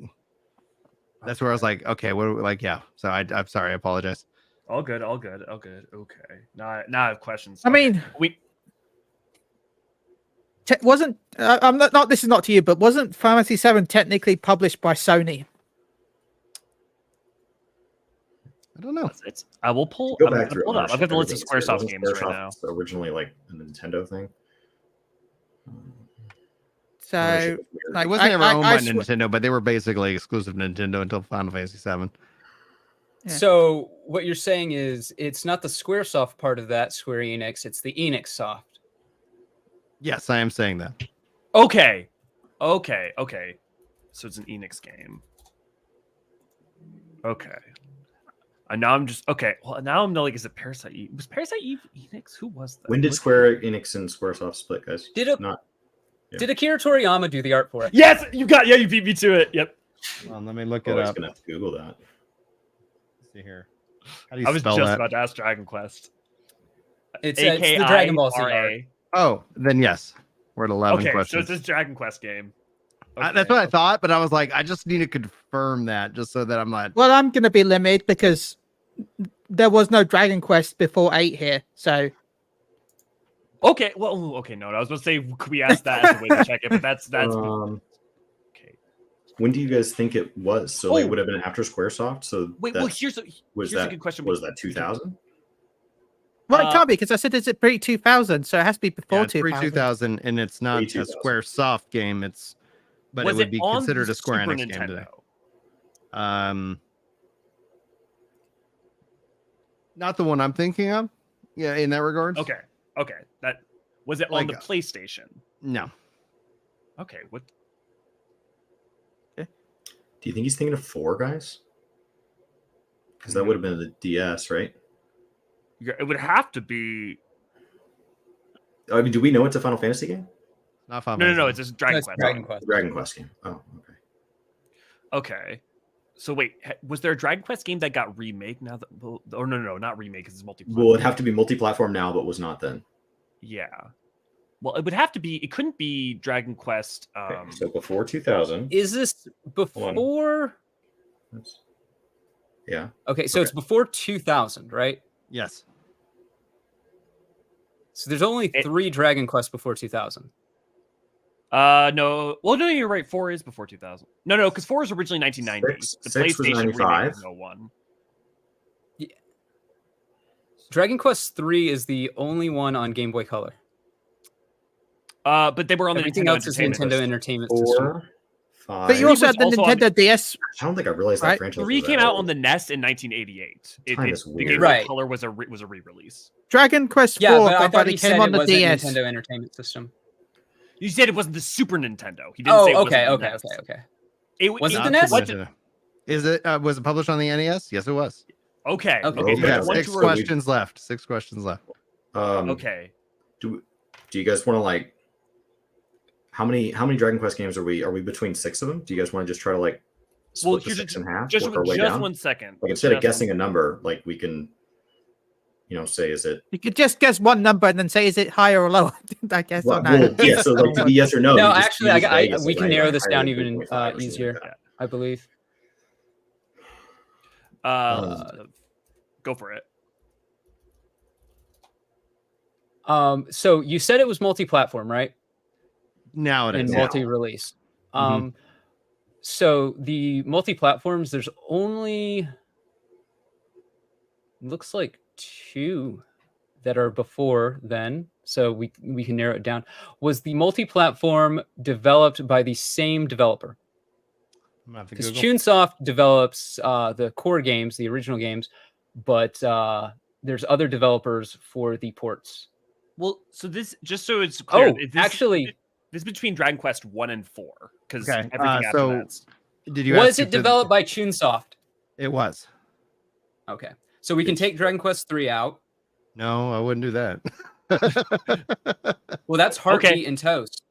That's where I was like, okay, what? Like, yeah. So I'm sorry. I apologize. All good. Okay. Now I have questions. I Okay. mean, we wasn't I'm not. This is not to you, but wasn't Final Fantasy VII technically published by Sony? I don't know. it's I will pull. Go I'm back gonna through pull it up. I've got the list of everything. Squaresoft Wasn't games right Squaresoft now. originally like a Nintendo thing. So, Ownership is weird. like, It wasn't ever owned by sw- Nintendo, but they were basically exclusive to Nintendo until Final Fantasy VII. Yeah. So what you're saying is it's not the Squaresoft part of that Square Enix; it's the Enix Soft. Yes, I am saying that. Okay. So it's an Enix game. Okay. And now I'm just okay. Well, now I'm like, is it Parasite Eve? Was Parasite Eve Enix? Who was that? When did Square Enix and Squaresoft split, guys? Did it? Not. Did Akira Toriyama do the art for it? Yes, you beat me to it. Yep. Well, let me look Oh, it I was up. gonna have to Google that. Let's see here. How do you I was spell just that? about to ask Dragon Quest. It's the Dragon Ball Z art. AKIRA. Oh, then yes. We're at 11 Okay, so questions. it's this Dragon Quest game. That's what I thought, but I was like, I just need to confirm that just so that I'm not. Well, I'm going to be limited because there was no Dragon Quest before 8 here. So, Okay, well, okay, no, I was going to say, could we ask that as a way to check it? But that's okay. When do you guys think it was? So like, it would have been after Squaresoft. So Wait, well, here's a good question. Was that 2000? well, it can't be because I said it's a pre-2000, so it has to be before Yeah, it's 2000. pre-2000, and it's not a Pre-2000. Squaresoft game. But Was it would be on considered the a Square Super Enix game today. Nintendo? Not the one I'm thinking of. Yeah, in that regards. Okay. That was it on Like, the PlayStation? No. Okay. What? Do you think he's thinking of 4, guys? Because that would have been the DS, right? It would have to be. I mean, do we know it's a Final Fantasy game? Not Final No. Fantasy. It's just Dragon That's Quest. Dragon Quest. Dragon Quest game. Oh, okay. Okay. So wait, was there a Dragon Quest game that got remade now? Or no, not remade because it's multiplayer. Well, it'd have to be multi-platform now, but was not then. Yeah. Well, it would have to be. It couldn't be Dragon Quest. Okay, so before 2000. Is this before? Yeah. Okay, so it's before 2000, right? Yes. So there's only 3 Dragon Quests before 2000. No. Well, no, you're right. 4 is before 2000. No, because 4 is originally 1990. The Six was PlayStation 95. remake was 01. Yeah. Dragon Quest 3 is the only one on Game Boy Color. But they were on Everything the Nintendo else is Entertainment Nintendo System. Entertainment System. 4, 5. But you also had the was also on Nintendo DS. I don't think I realized that Right? franchise. 3 was came that out old. on the NES in 1988. Time is The weird. Game Boy Right. Color was a re-release. Dragon Quest 4 Yeah, but I thought already he said came it on the wasn't DS. Nintendo Entertainment System. You said it wasn't the Super Nintendo. He didn't say it Oh, wasn't okay. the NES. Was it Not the NES? Super Nintendo. Is it? Was it published on the NES? Yes, it was. Okay. Okay. Okay. You got Yeah, 6 so questions left. 6 questions left. Okay. Do you guys want to like? How many Dragon Quest games are we? Are we between 6 of them? Do you guys want to just try to like split the 6 in half? Just work our way down? 1 second. Like instead of Just guessing a number, like we can, say, is it? You could just guess one number and then say, is it higher or lower? I guess. Well, Or no. yeah. So like to be yes or no. No, you just actually, use Vegas, we like, can narrow this higher down than even 3.5 or something easier, like that. I believe. Go for it. So you said it was multi-platform, right? Now it And is. Now. multi-release. So the multi-platforms, there's only looks like 2 that are before then. So we can narrow it down. Was the multi-platform developed by the same developer? Because Chunsoft develops the core games, the original games, but there's other developers for the ports. Well, so this just so it's clear. This is between Dragon Quest 1 and 4 because Okay, everything after so that's. Did you? Was it developed by Chunsoft? It was. Okay, so we can take Dragon Quest 3 out. No, I wouldn't do that. Well, that's Heartbeat and Toast.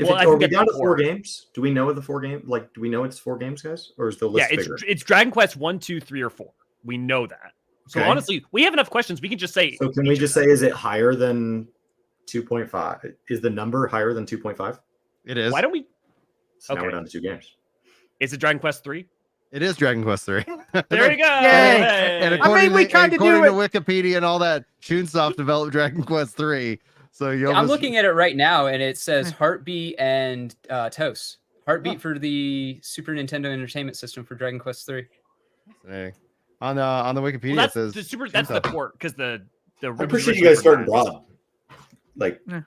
Are we down to 4 games? Do we know the 4 game? Like, do we know it's 4 games, guys, or is the list bigger? It's Dragon Quest 1, 2, 3, or 4. We know that. So Okay. honestly, we have enough questions. We can just say. So can we just say, is it higher than 2.5? Is the number higher than 2.5? It is. Why don't we? So now we're down to 2 games. Is it Dragon Quest 3? It is Dragon Quest 3. There you go. Yay. And Hey. according, we kinda according do to Wikipedia and all that, Chunsoft developed Dragon Quest 3. So I'm looking at it right now, and it says Heartbeat and Toast. Heartbeat for the Super Nintendo Entertainment System for Dragon Quest 3. On the Wikipedia, Well, it says that's the port because the. I appreciate you guys starting broad. Like Yeah.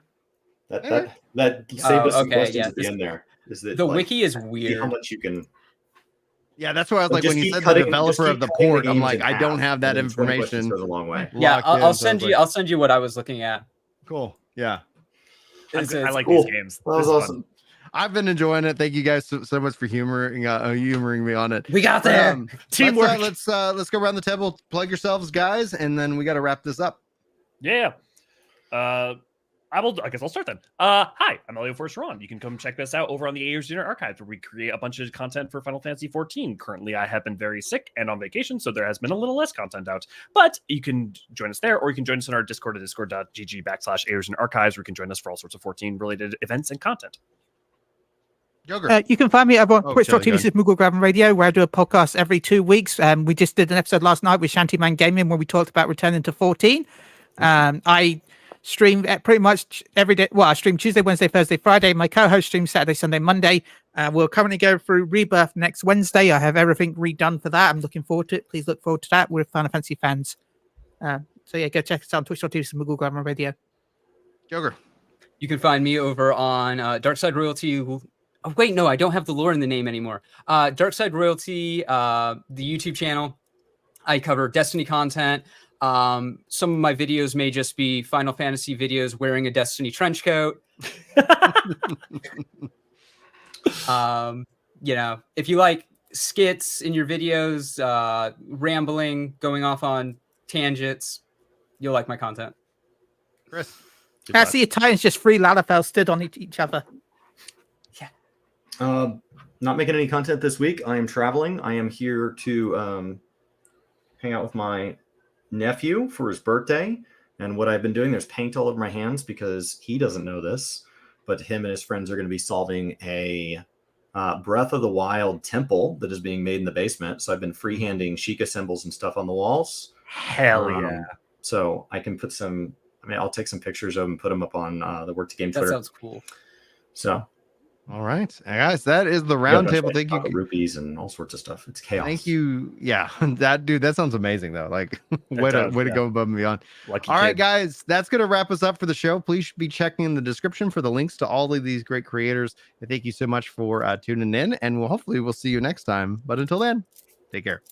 that saved us some okay, questions yeah, at the end there. Is that The like, wiki is see how weird. much you can? Yeah, that's why I was like, Just when you keep said cutting- the developer just of keep the cutting port, I'm games like, in I half, don't have that and then 20 questions information. goes a long way. Yeah, locked in, I'll so send it's you. like, I'll send you what I was looking at. Cool. Yeah. I It's like cool. these games. That was This is fun. awesome. I've been enjoying it. Thank you guys so much for humoring me on it. We got there. Teamwork. Let's go around the table. Plug yourselves, guys, and then we got to wrap this up. Yeah. I guess I'll start then. Hi, I'm Elio Forceron. You can come check us out over on the Ayers Unit Archives, where we create a bunch of content for Final Fantasy 14. Currently, I have been very sick and on vacation, so there has been a little less content out. But you can join us there, or you can join us in our Discord at discord.gg/Ayers Unit Archives, where you can join us for all sorts of 14 related events and content. Joker. You can find me over on Oh, twitch.tv Moogle Grabbing Radio, where I do a podcast every 2 weeks. We just did an episode last night with Shantyman Gaming where we talked about returning to 14. I stream pretty much every day. Well, I stream Tuesday, Wednesday, Thursday, Friday. My co-host streams Saturday, Sunday, Monday. We'll currently go through Rebirth next Wednesday. I have everything redone for that. I'm looking forward to it. Please look forward to that. We're Final Fantasy fans. So yeah, go check us out on twitch.tv Moogle Grabbing Radio. Joker. You can find me over on Darkside Royalty. Oh, wait, no, I don't have the lore in the name anymore. Darkside Royalty, the YouTube channel. I cover Destiny content. Some of my videos may just be Final Fantasy videos wearing a Destiny trench coat. You know, if you like skits in your videos, rambling, going off on tangents, you'll like my content. Chris. I see Italians just free Lalafell stood on each other. Not making any content this week. I am traveling. I am here to hang out with my nephew for his birthday. And what I've been doing, there's paint all over my hands because he doesn't know this, but him and his friends are going to be solving a Breath of the Wild temple that is being made in the basement. So I've been freehanding Sheikah symbols and stuff on the walls. Hell yeah. So I can put some, I'll take some pictures of them and put them up on the Work to Game Twitter. That sounds cool. So. All right, guys, that is the roundtable. Thank you. Rupees and all sorts of stuff. It's chaos. Thank you. Yeah, that sounds amazing though. Like way to go above and beyond. Lucky all right, kid. guys, that's gonna wrap us up for the show. Please be checking in the description for the links to all of these great creators. And thank you so much for tuning in, and we'll see you next time. But until then, take care.